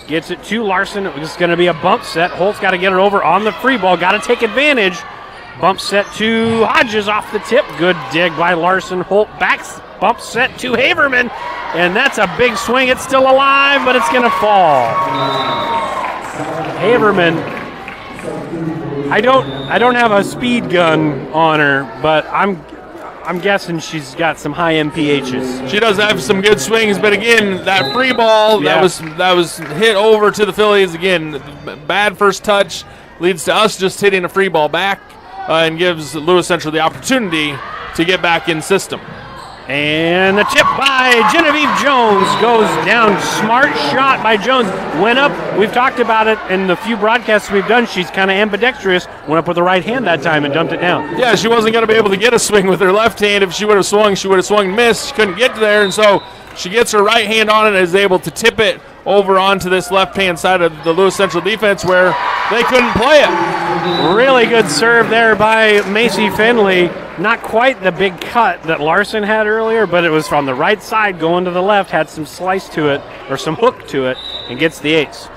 gets it to Larson. It's going to be a bump set. Holt's got to get it over on the free ball. Got to take advantage. Bump set to Hodges off the tip. Good dig by Larson. Holt backs. Bump set to Haverman, and that's a big swing. It's still alive, but it's going to fall. Haverman, I don't have a speed gun on her, but I'm guessing she's got some high MPHs. She does have some good swings, but again, that free ball that was hit over to the Phillies. Again, bad first touch leads to us just hitting a free ball back and gives Lewis Central the opportunity to get back in system. And the tip by Genevieve Jones goes down. Smart shot by Jones. Went up. We've talked about it in the few broadcasts we've done. She's kind of ambidextrous. Went up with the right hand that time and dumped it down. Yeah, she wasn't going to be able to get a swing with her left hand. If she would have swung and missed. She couldn't get there, and so she gets her right hand on it and is able to tip it over onto this left-hand side of the Lewis Central defense where they couldn't play it. Really good serve there by Macy Finley. Not quite the big cut that Larson had earlier, but it was from the right side going to the left, had some slice to it, or some hook to it, and gets the ace.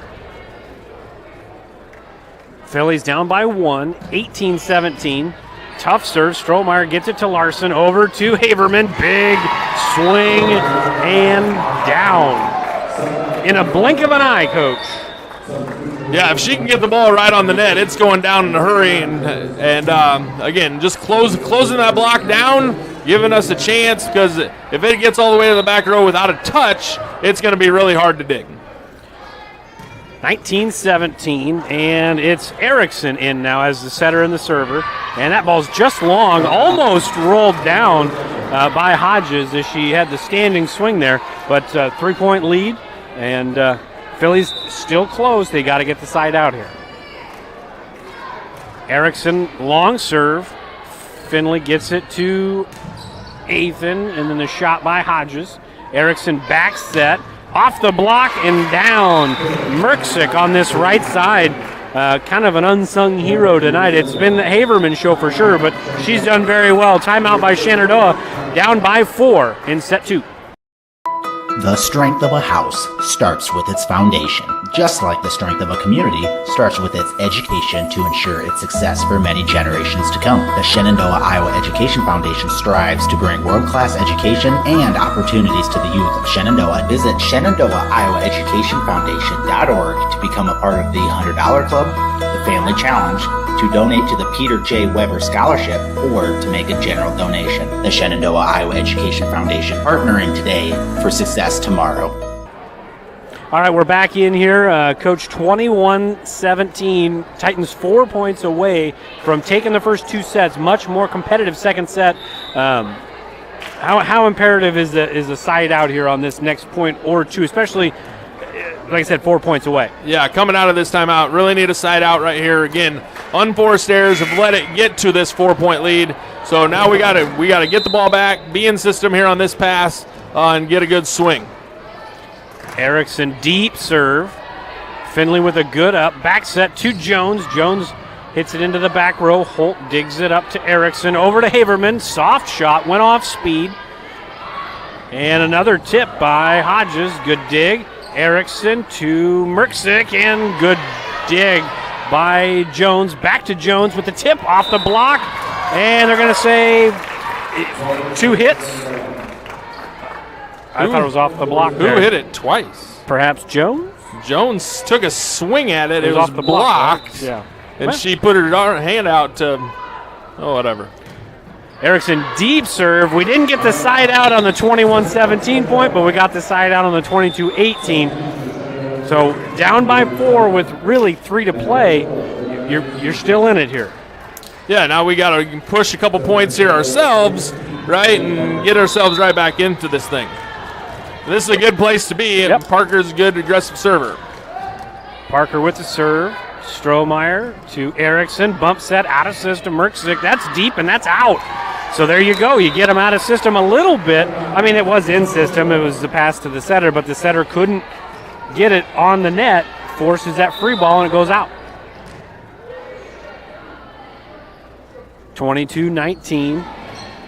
Phillies down by 1, 18-17. Tough serve. Strohmeyer gets it to Larson, over to Haverman. Big swing and down. In a blink of an eye, Coach. Yeah, if she can get the ball right on the net, it's going down in a hurry. And again, just closing that block down, giving us a chance, because if it gets all the way to the back row without a touch, it's going to be really hard to dig. 19-17, and it's Erickson in now as the setter and the server. And that ball's just long, almost rolled down by Hodges as she had the standing swing there. But 3-point lead, and Phillies still close. They got to get the side out here. Erickson, long serve. Finley gets it to Athan, and then the shot by Hodges. Erickson back set, off the block and down. Merksick on this right side. Kind of an unsung hero tonight. It's been the Haverman show for sure, but she's done very well. Timeout by Shenandoah, down by 4 in set 2. The strength of a house starts with its foundation, just like the strength of a community starts with its education to ensure its success for many generations to come. The Shenandoah Iowa Education Foundation strives to bring world-class education and opportunities to the youth of Shenandoah. Visit ShenandoahIowaEducationFoundation.org to become a part of the $100 Club, the Family Challenge, to donate to the Peter J. Weber Scholarship, or to make a general donation. The Shenandoah Iowa Education Foundation, partnering today for success tomorrow. All right, we're back in here. Coach, 21-17. Titans 4 points away from taking the first 2 sets. Much more competitive second set. How imperative is the side out here on this next point or 2, especially, like I said, 4 points away? Yeah, coming out of this timeout, really need a side out right here. Again, unforced errors have let it get to this 4-point lead. So now we gotta get the ball back, be in system here on this pass, and get a good swing. Erickson deep serve. Finley with a good up. Back set to Jones. Jones hits it into the back row. Holt digs it up to Erickson. Over to Haverman. Soft shot. Went off speed. And another tip by Hodges. Good dig. Erickson to Merksick. And good dig by Jones. Back to Jones with the tip off the block. And they're going to say 2 hits. I thought it was off the block. Who hit it twice? Perhaps Jones? Jones took a swing at it. It was off the blocked. Block. Yeah. And she put her hand out to, whatever. Erickson deep serve. We didn't get the side out on the 21-17 point, but we got the side out on the 22-18. So down by 4 with really 3 to play. You're still in it here. Yeah, now we got to push a couple points here ourselves, right, and get ourselves right back into this thing. This is a good place to be, and Parker's a good aggressive server. Parker with the serve. Strohmeyer to Erickson. Bump set out of system. Merksick. That's deep, and that's out. So there you go. You get him out of system a little bit. I mean, it was in system. It was the pass to the setter, but the setter couldn't get it on the net. Forces that free ball, and it goes out. 22-19.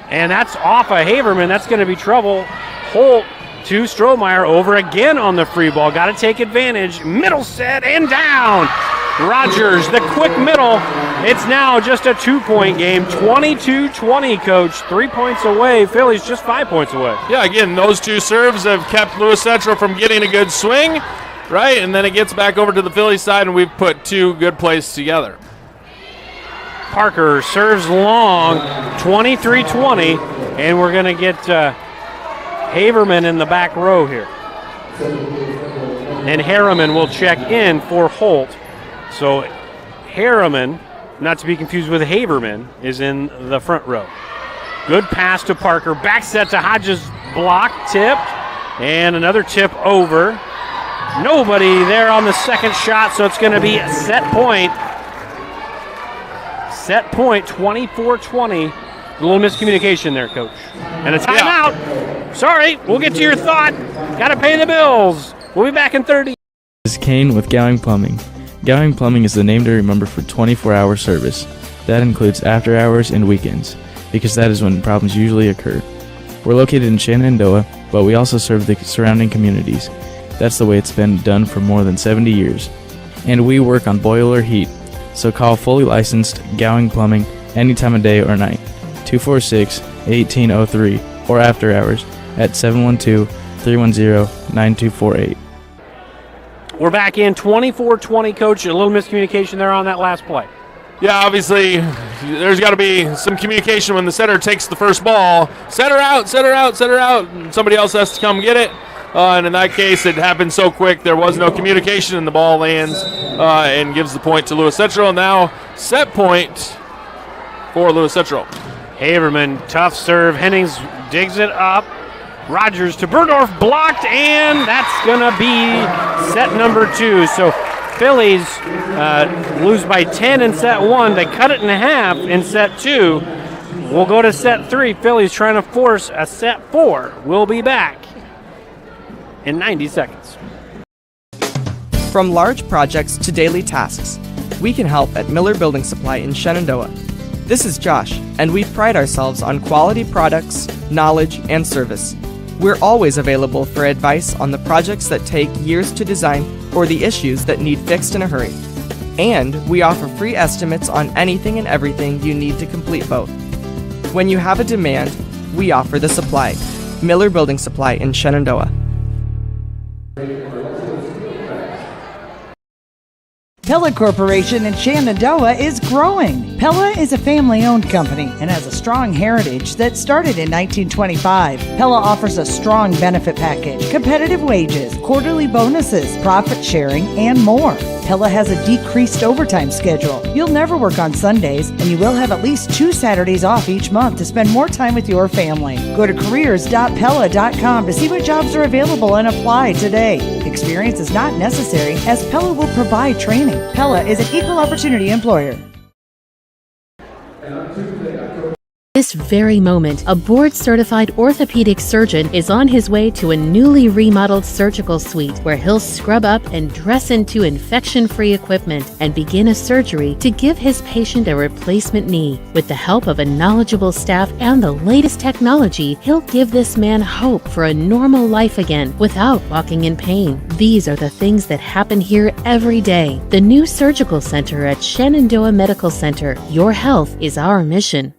And that's off of Haverman. That's going to be trouble. Holt to Strohmeyer over again on the free ball. Got to take advantage. Middle set and down. Rogers, the quick middle. It's now just a 2-point game. 22-20, Coach. 3 points away. Phillies just 5 points away. Yeah, again, those 2 serves have kept Lewis Central from getting a good swing, right? And then it gets back over to the Phillies side, and we've put 2 good plays together. Parker serves long, 23-20. And we're going to get Haverman in the back row here. And Harriman will check in for Holt. So Harriman, not to be confused with Haverman, is in the front row. Good pass to Parker. Back set to Hodges. Block, tipped, and another tip over. Nobody there on the second shot, so it's going to be a set point. Set point, 24-20. A little miscommunication there, Coach. And a timeout. Yeah. Sorry, we'll get to your thought. Got to pay the bills. We'll be back in 30. This is Kane with Gowing Plumbing. Gowing Plumbing is the name to remember for 24-hour service. That includes after hours and weekends, because that is when problems usually occur. We're located in Shenandoah, but we also serve the surrounding communities. That's the way it's been done for more than 70 years. And we work on boiler heat, so call fully licensed Gowing Plumbing any time of day or night. 246-1803 or after hours at 712-310-9248. We're back in 24-20, Coach. A little miscommunication there on that last play. Yeah, obviously, there's got to be some communication when the setter takes the first ball. Setter out, setter out, setter out. And somebody else has to come get it. And in that case, it happened so quick, there was no communication, and the ball lands and gives the point to Lewis Central. Now, set point for Lewis Central. Haverman, tough serve. Hennings digs it up. Rogers to Burdorf, blocked, and that's going to be set number 2. So Phillies lose by 10 in set 1. They cut it in half in set 2. We'll go to set 3. Phillies trying to force a set 4. We'll be back in 90 seconds. From large projects to daily tasks, we can help at Miller Building Supply in Shenandoah. This is Josh, and we pride ourselves on quality products, knowledge, and service. We're always available for advice on the projects that take years to design or the issues that need fixed in a hurry. And we offer free estimates on anything and everything you need to complete both. When you have a demand, we offer the supply. Miller Building Supply in Shenandoah. Pella Corporation in Shenandoah is growing. Pella is a family-owned company and has a strong heritage that started in 1925. Pella offers a strong benefit package, competitive wages, quarterly bonuses, profit sharing, and more. Pella has a decreased overtime schedule. You'll never work on Sundays, and you will have at least 2 Saturdays off each month to spend more time with your family. Go to careers.pella.com to see what jobs are available and apply today. Experience is not necessary, as Pella will provide training. Pella is an equal opportunity employer. This very moment, a board-certified orthopedic surgeon is on his way to a newly remodeled surgical suite where he'll scrub up and dress into infection-free equipment and begin a surgery to give his patient a replacement knee. With the help of a knowledgeable staff and the latest technology, he'll give this man hope for a normal life again without walking in pain. These are the things that happen here every day. The new surgical center at Shenandoah Medical Center. Your health is our mission.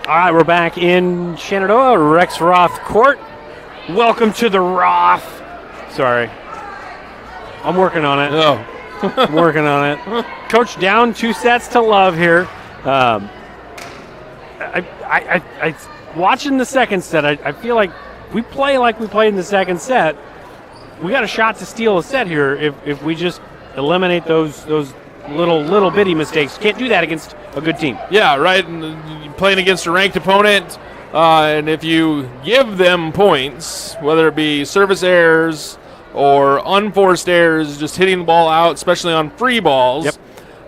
All right, we're back in Shenandoah, Rex Roth Court. Welcome to the Roth. Sorry. I'm working on it. Oh. I'm working on it. Coach, down 2 sets to love here. I watching the second set, I feel like we play like we played in the second set. We got a shot to steal a set here if we just eliminate those little bitty mistakes. Can't do that against a good team. Yeah, right. And playing against a ranked opponent, and if you give them points, whether it be service errors or unforced errors, just hitting the ball out, especially on free balls, yep.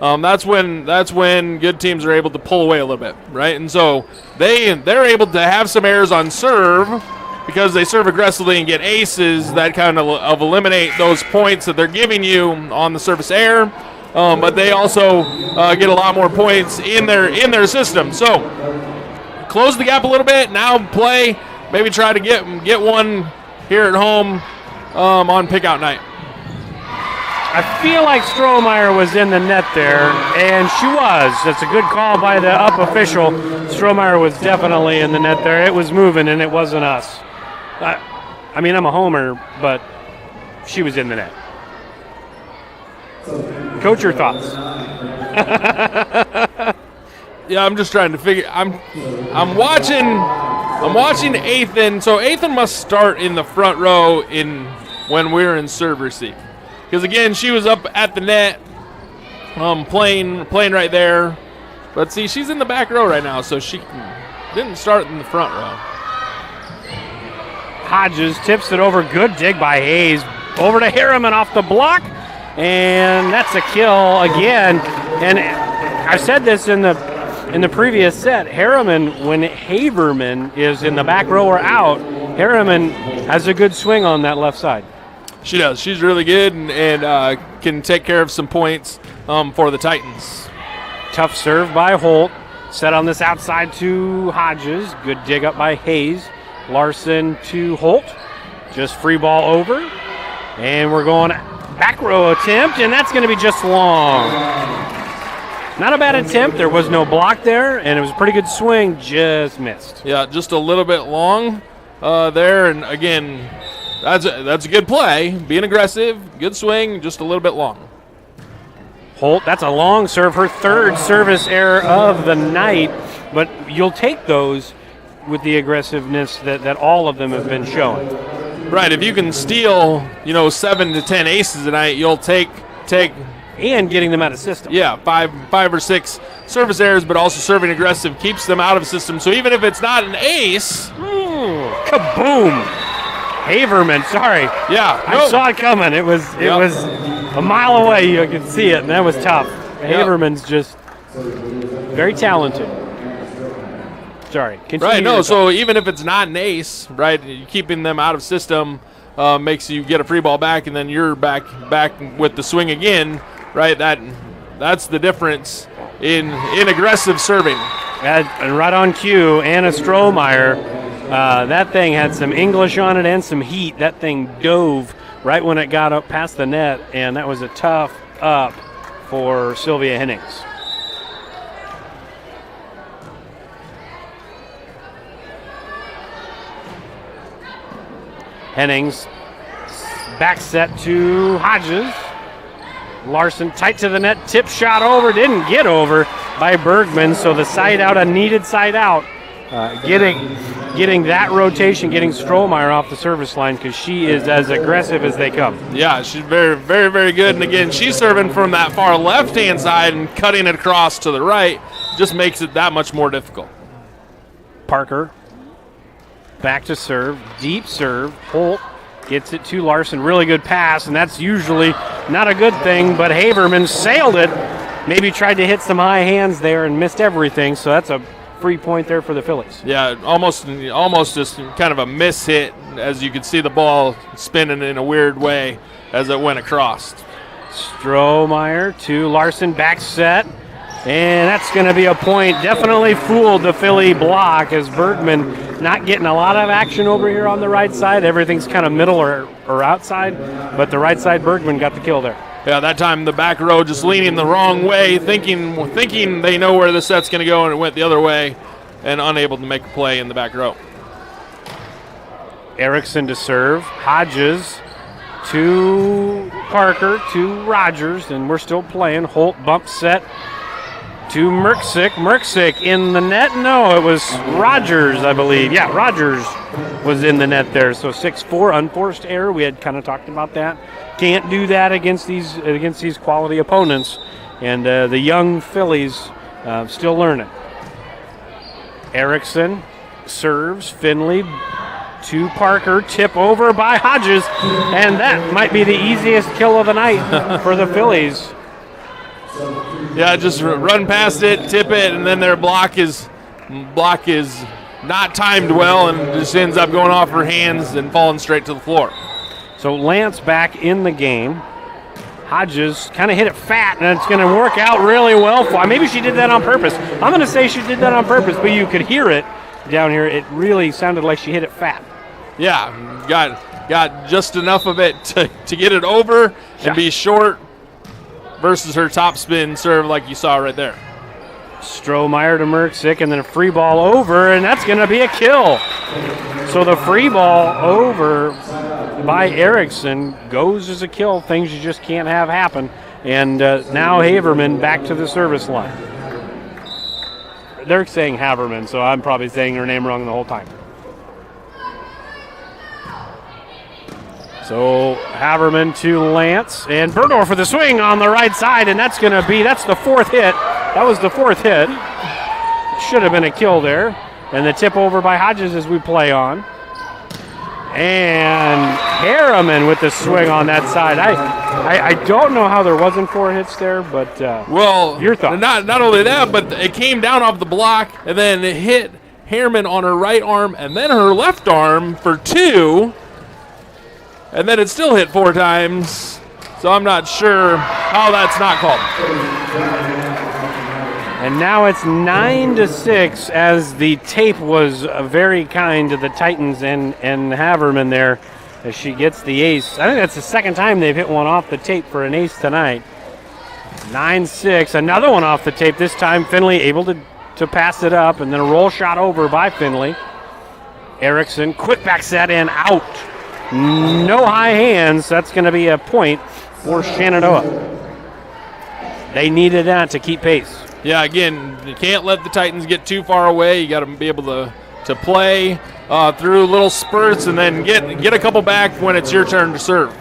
That's when good teams are able to pull away a little bit, right? And so they're able to have some errors on serve because they serve aggressively and get aces that kind of eliminate those points that they're giving you on the service error. But they also get a lot more points in their system. So close the gap a little bit. Now play. Maybe try to get one here at home on pickout night. I feel like Strohmeyer was in the net there, and she was. That's a good call by the up official. Strohmeyer was definitely in the net there. It was moving, and it wasn't us. I mean, I'm a homer, but she was in the net. Coach, your thoughts? Yeah, I'm just trying to figure. I'm watching Athan. So Athan must start in the front row when we're in serve receive, because again she was up at the net, playing right there. But see, she's in the back row right now, so she didn't start in the front row. Hodges tips it over. Good dig by Hayes. Over to Harriman off the block. And that's a kill again. And I said this in the previous set. Harriman, when Haverman is in the back row or out, Harriman has a good swing on that left side. She does. She's really good and can take care of some points for the Titans. Tough serve by Holt. Set on this outside to Hodges. Good dig up by Hayes. Larson to Holt. Just free ball over. And we're going back row attempt, and that's going to be just long. Not a bad attempt. There was no block there, and it was a pretty good swing. Just missed. Yeah, just a little bit long there. And again, that's a good play. Being aggressive, good swing, just a little bit long. Holt, that's a long serve, her third service error of the night, but you'll take those with the aggressiveness that all of them have been showing. Right, if you can steal, 7 to 10 aces tonight, you'll take and getting them out of system. Yeah, five or six service errors, but also serving aggressive keeps them out of system. So even if it's not an ace, kaboom! Haverman, sorry. Yeah, I saw it coming. It was a mile away. You could see it, and that was tough. Haverman's just very talented. Sorry. Right, no, so even if it's not an ace, right, keeping them out of system makes you get a free ball back, and then you're back with the swing again, right? That's the difference in aggressive serving. And right on cue, Anna Strohmeyer, that thing had some English on it and some heat. That thing dove right when it got up past the net, and that was a tough up for Sylvia Hennings. Hennings, back set to Hodges. Larson tight to the net, tip shot over, didn't get over by Bergman, so the side out, a needed side out. Getting that rotation, getting Strohmeyer off the service line because she is as aggressive as they come. Yeah, she's very, very, very good. And again, she's serving from that far left-hand side and cutting it across to the right just makes it that much more difficult. Parker back to serve, deep serve. Holt gets it to Larson. Really good pass, and that's usually not a good thing, but Haverman sailed it. Maybe tried to hit some high hands there and missed everything, so that's a free point there for the Phillies. Yeah, almost just kind of a miss hit, as you could see the ball spinning in a weird way as it went across. Strohmeyer to Larson, back set, and that's going to be a point. Definitely fooled the Philly block as Bergman not getting a lot of action over here on the right side. Everything's kind of middle or outside, but the right side Bergman got the kill there. Yeah, that time the back row just leaning the wrong way, thinking they know where the set's going to go, and it went the other way, and unable to make a play in the back row. Erickson to serve. Hodges to Parker to Rogers, and we're still playing. Holt bump set to Merksick. Merksick in the net? No, it was Rogers, I believe. Yeah, Rogers was in the net there. So 6-4, unforced error. We had kind of talked about that. Can't do that against these quality opponents. And the young Phillies still learning. Erickson serves. Finley to Parker. Tip over by Hodges. And that might be the easiest kill of the night for the Phillies. Yeah, just run past it, tip it, and then their block is not timed well and just ends up going off her hands and falling straight to the floor. So Lance back in the game. Hodges kind of hit it fat, and it's going to work out really well for her. Maybe she did that on purpose. I'm going to say she did that on purpose, but you could hear it down here. It really sounded like she hit it fat. Yeah, got just enough of it to get it over and be short versus her top spin serve like you saw right there. Strohmeyer to Merksick, and then a free ball over, and that's going to be a kill. So the free ball over by Erickson goes as a kill, things you just can't have happen. And now Haverman back to the service line. they're saying Haverman, so I'm probably saying her name wrong the whole time. So Haverman to Lance, and Burdorf with the swing on the right side, and that's the fourth hit. That was the fourth hit. Should have been a kill there. And the tip over by Hodges as we play on. And Harriman with the swing on that side. I don't know how there wasn't 4 hits there, but your thoughts? Not only that, but it came down off the block, and then it hit Harriman on her right arm and then her left arm for 2. And then it still hit 4 times, so I'm not sure how that's not called. And now it's 9-6 as the tape was very kind to the Titans and Haverman there as she gets the ace. I think that's the second time they've hit one off the tape for an ace tonight. 9-6, another one off the tape. This time Finley able to pass it up, and then a roll shot over by Finley. Erickson, quick back set and out. No high hands. That's going to be a point for Shenandoah. They needed that to keep pace. Yeah, again, you can't let the Titans get too far away. You got to be able to play through little spurts and then get a couple back when it's your turn to serve.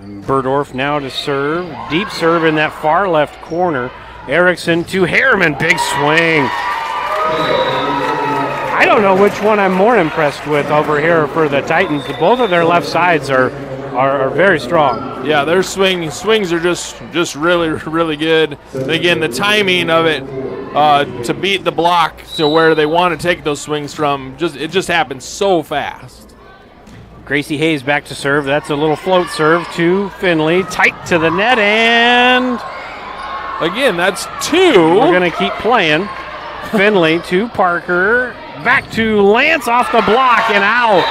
Burdorf now to serve. Deep serve in that far left corner. Erickson to Harriman. Big swing. I don't know which one I'm more impressed with over here for the Titans. Both of their left sides are very strong. Yeah, their swings are just really, really good. And again, the timing of it to beat the block to where they want to take those swings from, it just happens so fast. Gracie Hayes back to serve. That's a little float serve to Finley. Tight to the net, and again, that's 2. We're going to keep playing. Finley to Parker. Back to Lance off the block and out.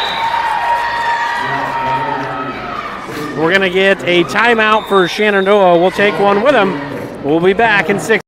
We're going to get a timeout for Shenandoah. We'll take one with them. We'll be back in 6.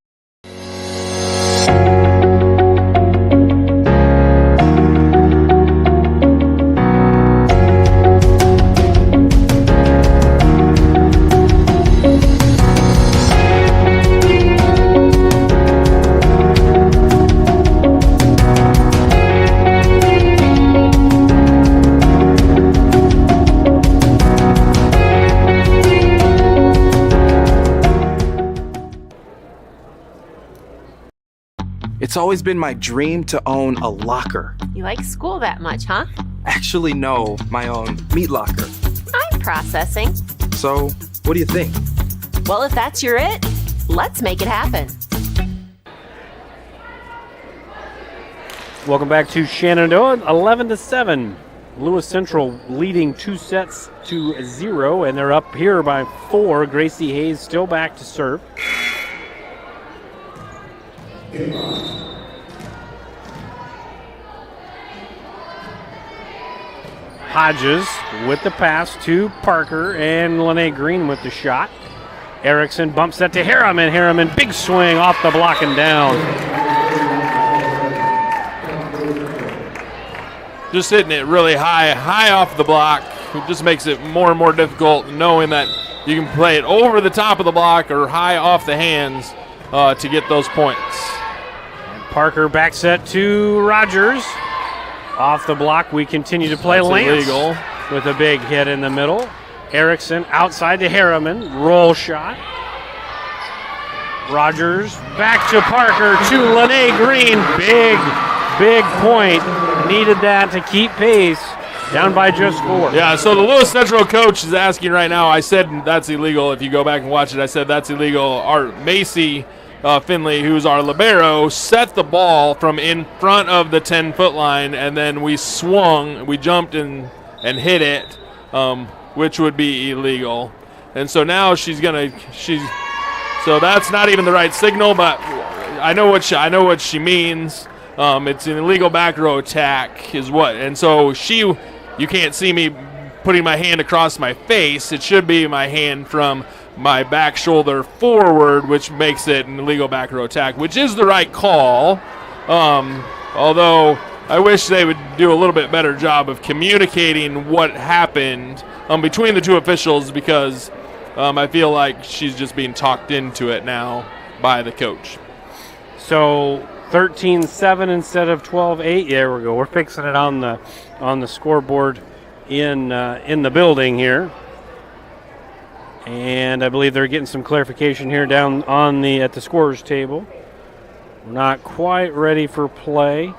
It's always been my dream to own a locker. You like school that much, huh? Actually, no, my own meat locker. I'm processing. So, what do you think? Well, if that's your it, let's make it happen. Welcome back to Shenandoah, 11-7. Lewis Central leading 2-0, and they're up here by 4. Gracie Hayes still back to serve. Hodges with the pass to Parker, and Lene Green with the shot. Erickson bumps that to Harriman. Harriman, big swing off the block and down. Just hitting it really high off the block. It just makes it more and more difficult knowing that you can play it over the top of the block or high off the hands to get those points. And Parker back set to Rogers. Off the block, we continue to play. That's Lance illegal. With a big hit in the middle. Erickson outside to Harriman. Roll shot. Rogers back to Parker to Lene Green. Big point. Needed that to keep pace. Down by just 4. Yeah, so the Lewis Central coach is asking right now. I said that's illegal. If you go back and watch it, I said that's illegal. Our Macy Finley, who's our libero, set the ball from in front of the 10-foot line, and then we jumped and hit it, which would be illegal. And so now so that's not even the right signal, but I know what she means. It's an illegal back row attack is what, and so you can't see me putting my hand across my face. It should be my hand from my back shoulder forward, which makes it an illegal back row attack, which is the right call. Although I wish they would do a little bit better job of communicating what happened between the two officials, because I feel like she's just being talked into it now by the coach. So 13-7 instead of 12-8. There we go. We're fixing it on the scoreboard in the building here. And I believe they're getting some clarification here down at the scorer's table. We're not quite ready for play.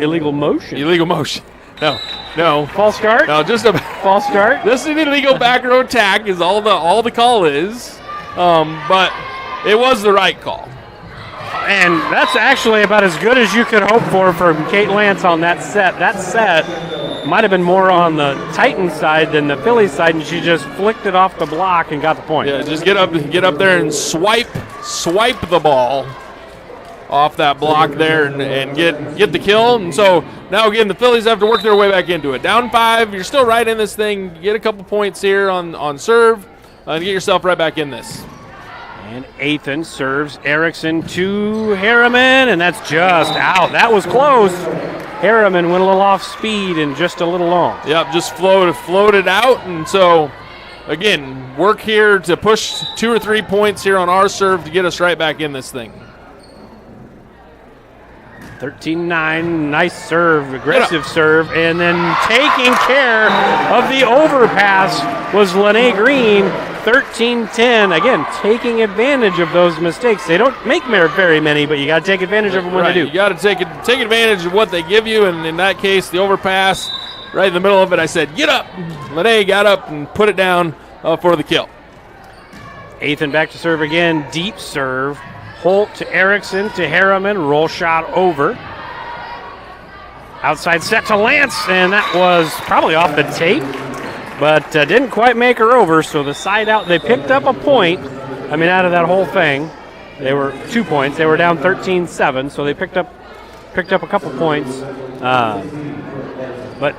Illegal motion. Illegal motion. No. False start. No, just a false start. This is an illegal back row attack. Is all the call is. But it was the right call. And that's actually about as good as you could hope for from Kate Lance on that set. That set might have been more on the Titan side than the Phillies side, and she just flicked it off the block and got the point. Yeah, just get up there and swipe the ball off that block there and get the kill. And so now again, the Phillies have to work their way back into it. Down 5, you're still right in this thing. Get a couple points here on serve and get yourself right back in this. And Athan serves Erickson to Harriman, and that's just out. That was close. Harriman went a little off speed and just a little long. Yep, just floated out. And so, again, work here to push 2 or 3 points here on our serve to get us right back in this thing. 13-9, nice serve, aggressive serve, and then taking care of the overpass was Lene Green. 13-10, again, taking advantage of those mistakes. They don't make very many, but you got to take advantage of them when they do. You got to take advantage of what they give you, and in that case, the overpass, right in the middle of it, I said, get up. Lene got up and put it down for the kill. Athan back to serve again, deep serve. Holt to Erickson to Harriman, roll shot over. Outside set to Lance, and that was probably off the tape, but didn't quite make her over, so the side out, they picked up a point. I mean, out of that whole thing, they were 2 points. They were down 13-7, so they picked up a couple points. But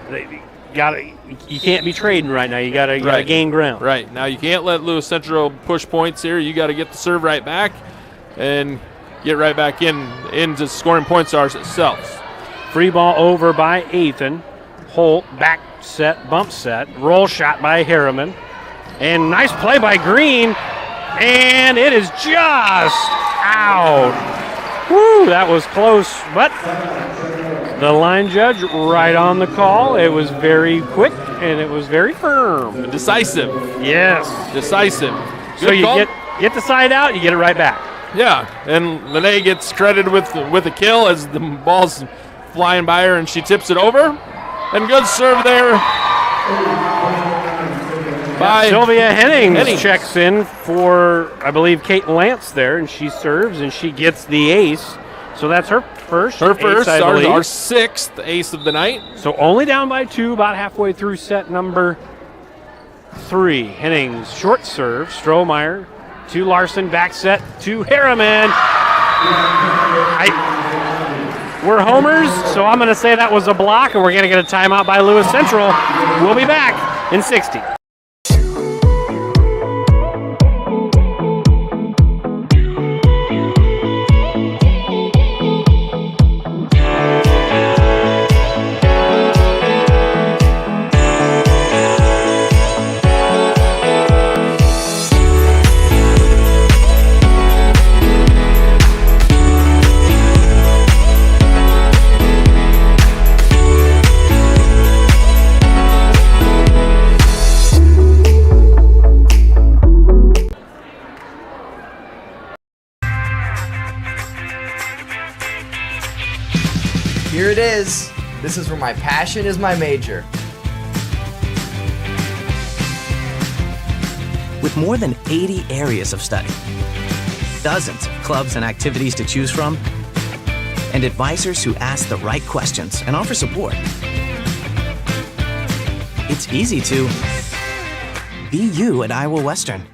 you can't be trading right now. You gotta gain ground. Right, now you can't let Lewis Central push points here. You got to get the serve right back and get right back into scoring points ourselves. Free ball over by Athan. Holt, back set, bump set. Roll shot by Harriman. And nice play by Green. And it is just out. Woo, that was close. But the line judge right on the call. It was very quick and it was very firm. Decisive. Yes. Decisive. Good so you call. Get the side out, you get it right back. Yeah, and Lene gets credited with a kill as the ball's flying by her and she tips it over. And good serve there by Sylvia Hennings checks in for, I believe, Kate Lance there, and she serves and she gets the ace. So that's her first. Her first, ace, our sixth ace of the night. So only down by 2, about halfway through set number 3. Hennings, short serve, Strohmeyer to Larson, back set to Harriman. We're homers, so I'm going to say that was a block, and we're going to get a timeout by Lewis Central. We'll be back in 60. Here it is. This is where my passion is my major. With more than 80 areas of study, dozens of clubs and activities to choose from, and advisors who ask the right questions and offer support, it's easy to be you at Iowa Western.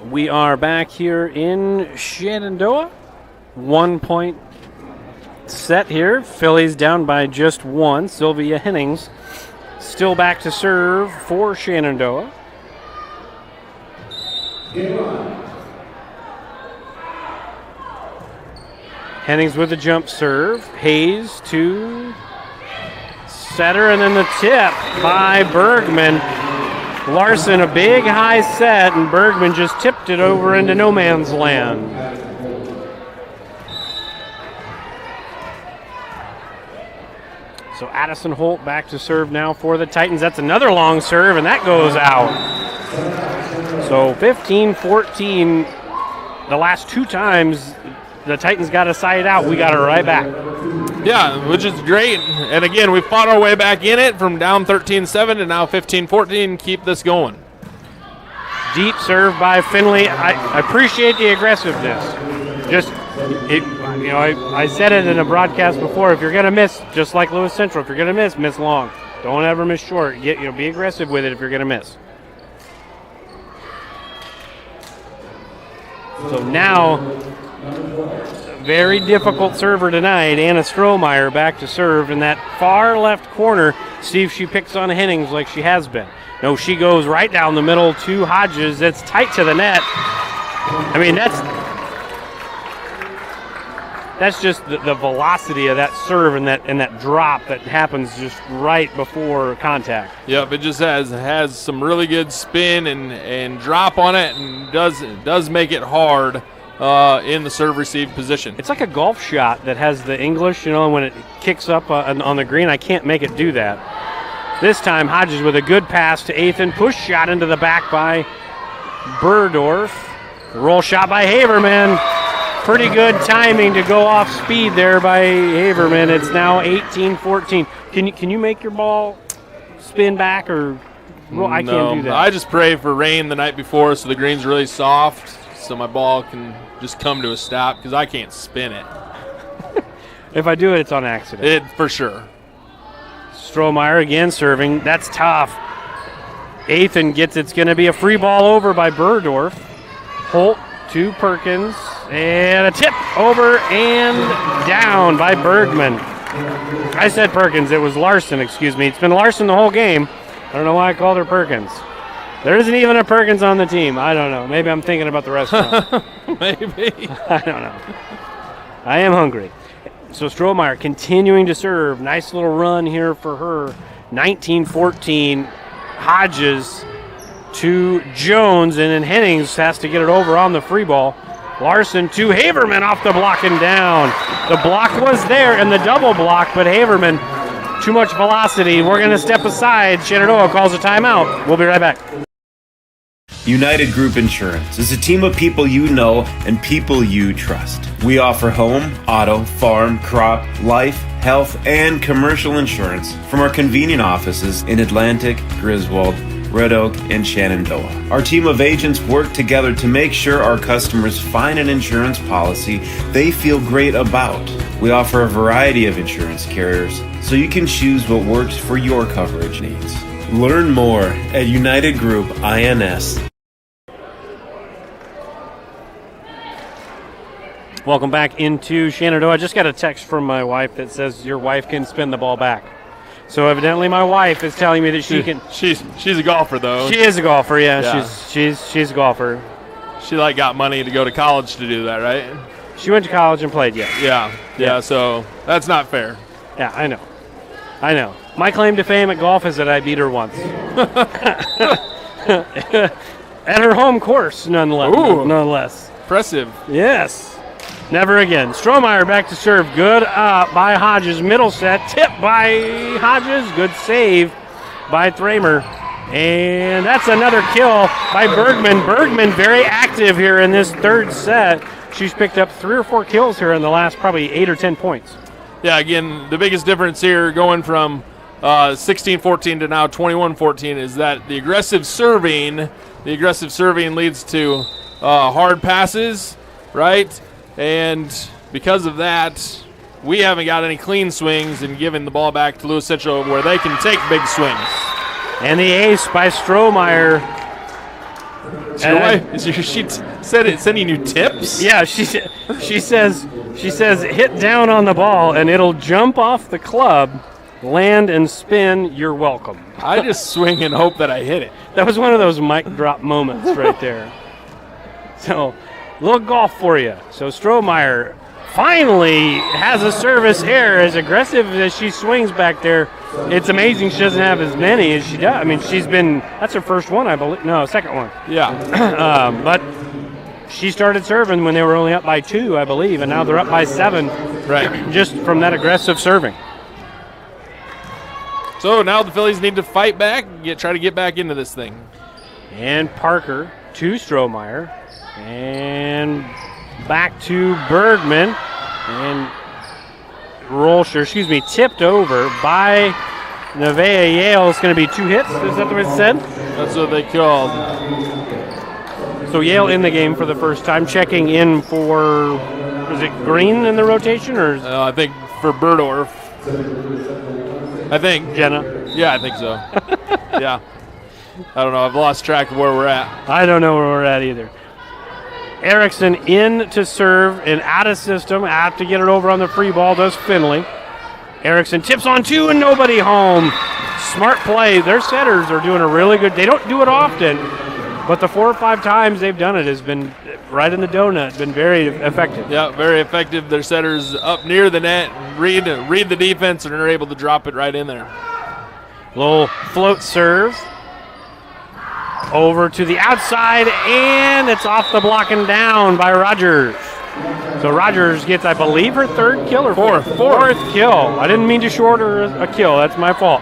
We are back here in Shenandoah. 1 point set here. Phillies down by just 1. Sylvia Hennings still back to serve for Shenandoah. Hennings with the jump serve. Hayes to setter, and then the tip by Bergman. Larson, a big high set, and Bergman just tipped it over into no man's land. So Addison Holt back to serve now for the Titans. That's another long serve, and that goes out. So 15-14, the last two times the Titans got a side out, we got it right back. Yeah, which is great. And again, we fought our way back in it from down 13-7 to now 15-14. Keep this going. Deep serve by Finley. I appreciate the aggressiveness. I said it in a broadcast before. If you're going to miss, just like Lewis Central, if you're going to miss long. Don't ever miss short. Be aggressive with it if you're going to miss. So now, very difficult server tonight. Anna Strohmeyer back to serve in that far left corner. See if she picks on Hennings like she has been. No, she goes right down the middle to Hodges. That's tight to the net. I mean, that's just the velocity of that serve and that drop that happens just right before contact. Yep, it just has some really good spin and drop on it, and does make it hard in the serve receive position. It's like a golf shot that has the English, when it kicks up on the green. I can't make it do that. This time Hodges with a good pass to Athan. Push shot into the back by Burdorf. Roll shot by Haverman. Pretty good timing to go off speed there by Haverman. It's now 18-14. Can you make your ball spin back or roll? I can't do that. I just pray for rain the night before so the green's really soft so my ball can just come to a stop because I can't spin it. If I do it, it's on accident. For sure. Strohmeyer again serving. That's tough. Athan gets it's going to be a free ball over by Burdorf. Holt to Perkins. And a tip over and down by Bergman. I said Perkins. It was Larson, excuse me. It's been Larson the whole game. I don't know why I called her Perkins. There isn't even a Perkins on the team. I don't know. Maybe I'm thinking about the restaurant. Maybe. I don't know. I am hungry. So Strohmeyer continuing to serve. Nice little run here for her. 19-14. Hodges to Jones, and then Hennings has to get it over on the free ball. Larson to Haverman off the block and down. The block was there and the double block, but Haverman, too much velocity. We're going to step aside. Shenandoah calls a timeout. We'll be right back. United Group Insurance is a team of people you know and people you trust. We offer home, auto, farm, crop, life, health, and commercial insurance from our convenient offices in Atlantic, Griswold, Red Oak, and Shenandoah. Our team of agents work together to make sure our customers find an insurance policy they feel great about. We offer a variety of insurance carriers so you can choose what works for your coverage needs. Learn more at United Group INS. Welcome back into Shenandoah. I just got a text from my wife that says your wife can spin the ball back. So evidently my wife is telling me that she can. She's a golfer though. She is a golfer, yeah. She's a golfer. She got money to go to college to do that, right? She went to college and played, yes. Yeah. So that's not fair. Yeah, I know. My claim to fame at golf is that I beat her once. At her home course, nonetheless. Impressive. Yes. Never again. Strohmeyer back to serve. Good up by Hodges. Middle set. Tip by Hodges. Good save by Thramer. And that's another kill by Bergman. Bergman very active here in this third set. She's picked up 3 or 4 kills here in the last probably 8 or 10 points. Yeah, again, the biggest difference here going from 16-14 to now 21-14 is that the aggressive serving leads to hard passes, right? And because of that, we haven't got any clean swings and giving the ball back to Lewis Central where they can take big swings. And the ace by Strohmeyer. Is she sending you tips? Yeah, she says hit down on the ball and it'll jump off the club, land and spin. You're welcome. I just swing and hope that I hit it. That was one of those mic drop moments right there. So, a little golf for you. So Strohmeyer finally has a service error. As aggressive as she swings back there, it's amazing she doesn't have as many as she does. I mean, that's her first one, I believe. No, second one. Yeah. But she started serving when they were only up by 2, I believe, and now they're up by 7. Right. Just from that aggressive serving. So now the Phillies need to fight back, try to get back into this thing. And Parker to Strohmeyer. And back to Bergman. And tipped over by Nevaeh Yale. It's going to be 2 hits. Is that what it said? That's what they called. So Yale in the game for the first time, checking in for, is it Green in the rotation? Or I think for Berdorf. I think. Jenna? Yeah, I think so. Yeah. I don't know. I've lost track of where we're at. I don't know where we're at either. Erickson in to serve and out of system. Have to get it over on the free ball, does Finley. Erickson tips on 2 and nobody home. Smart play. Their setters are doing a really good. They don't do it often, but the 4 or 5 times they've done it has been right in the donut. Been very effective. Yeah, very effective. Their setters up near the net, read the defense, and are able to drop it right in there. Little float serve. Over to the outside, and it's off the block and down by Rogers. So Rogers gets, I believe, her 3rd kill or fourth kill. I didn't mean to short her a kill. That's my fault.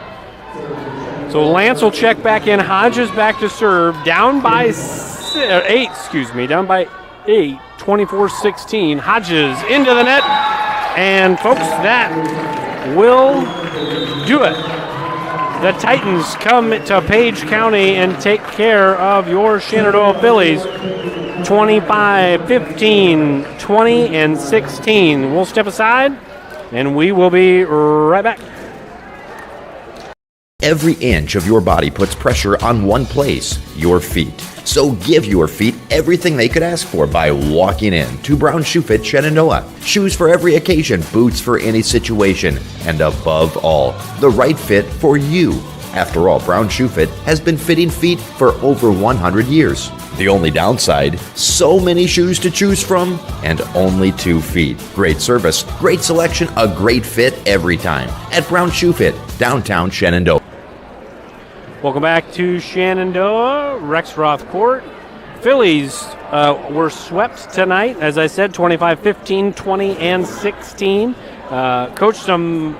So Lance will check back in. Hodges back to serve. Down by 8, Down by 8, 24-16. Hodges into the net. And, folks, that will do it. The Titans come to Page County and take care of your Shenandoah Phillies 25-15, 20, and 16. We'll step aside, and we will be right back. Every inch of your body puts pressure on one place, your feet. So give your feet everything they could ask for by walking in to Brown Shoe Fit Shenandoah. Shoes for every occasion, boots for any situation, and above all, the right fit for you. After all, Brown Shoe Fit has been fitting feet for over 100 years. The only downside, so many shoes to choose from and only 2 feet. Great service, great selection, a great fit every time at Brown Shoe Fit, downtown Shenandoah. Welcome back to Shenandoah, Rexroth Court. Phillies were swept tonight, as I said, 25-15, 20, and 16. Coach, some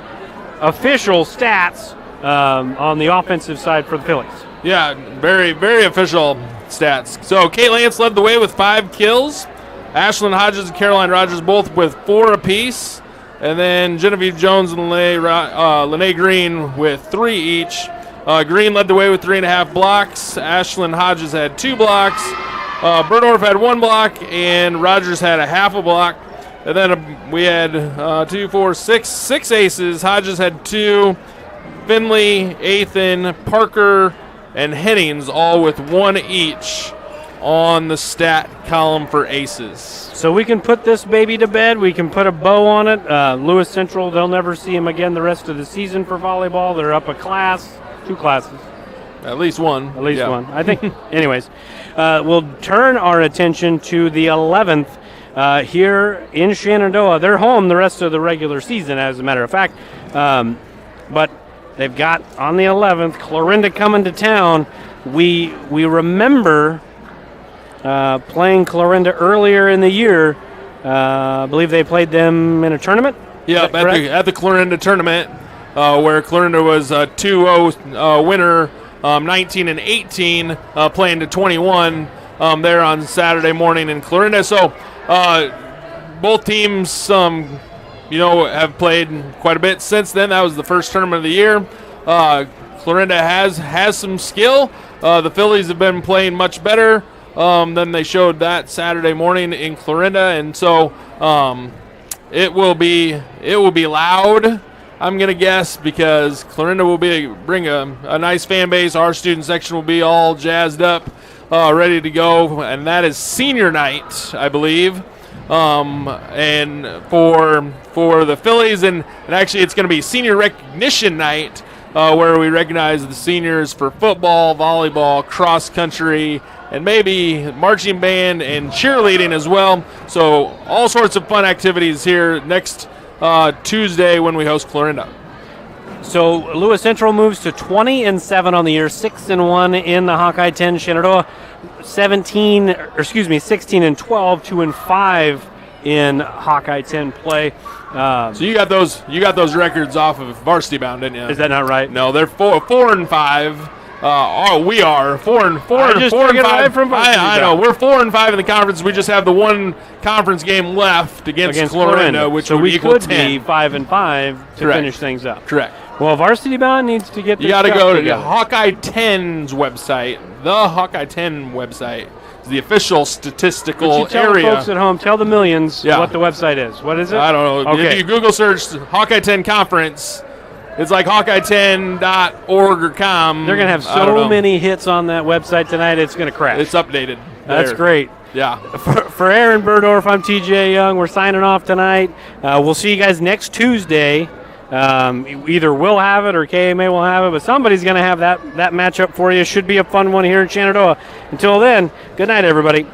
official stats on the offensive side for the Phillies. Yeah, very, very official stats. So Kate Lance led the way with 5 kills. Ashlyn Hodges and Caroline Rogers both with 4 apiece. And then Genevieve Jones and Lene Green with 3 each. Green led the way with 3.5 blocks. Ashlyn Hodges had 2 blocks. Berdorf had 1 block, and Rogers had a half a block. And then we had 6 aces. Hodges had 2. Finley, Athan, Parker, and Hennings all with 1 each on the stat column for aces. So we can put this baby to bed. We can put a bow on it. Lewis Central, they'll never see him again the rest of the season for volleyball. They're up a class. 2 classes. At least one. At least one. I think, anyways, we'll turn our attention to the 11th here in Shenandoah. They're home the rest of the regular season, as a matter of fact. But they've got, on the 11th, Clarinda coming to town. We remember playing Clarinda earlier in the year. I believe they played them in a tournament. Yeah, at the Clarinda tournament. Where Clarinda was a 2-0 winner, 19 and 18, playing to 21 there on Saturday morning in Clarinda. So both teams, have played quite a bit since then. That was the first tournament of the year. Clarinda has some skill. The Phillies have been playing much better than they showed that Saturday morning in Clarinda, and so it will be loud, I'm going to guess, because Clarinda will bring a nice fan base. Our student section will be all jazzed up, ready to go, and that is senior night, I believe. And for the Phillies, and actually it's going to be senior recognition night where we recognize the seniors for football, volleyball, cross country, and maybe marching band and cheerleading as well. So all sorts of fun activities here next Tuesday when we host Clarinda. So Lewis Central moves to 20-7 on the year, 6-1 in the Hawkeye 10. Shenandoah 16-12, 2-5 in Hawkeye 10 play. So you got those records off of Varsity Bound, didn't you? Is that not right? No, they're 4-5. We are 4-4 I just and 4 took it and 5. right from Varsity I know we're 4-5 in the conference. We just have the one conference game left against Clarinda, which so would we equal could 10. be 5-5 to Correct. finish things up. Correct. Well, Varsity Bound needs to get. You got to stuff go to together. Hawkeye 10's website. The Hawkeye 10 website is the official statistical Would you tell area. the folks at home, tell the millions Yeah. what the website is. What is it? I don't know. Okay. If you Google search Hawkeye 10 conference, it's like Hawkeye10.org or com. They're going to have so many hits on that website tonight, it's going to crash. It's updated. That's there. great. Yeah. For Aaron Burdorf, I'm TJ Young. We're signing off tonight. We'll see you guys next Tuesday. Either we'll have it or KMA will have it, but somebody's going to have that matchup for you. Should be a fun one here in Shenandoah. Until then, good night, everybody.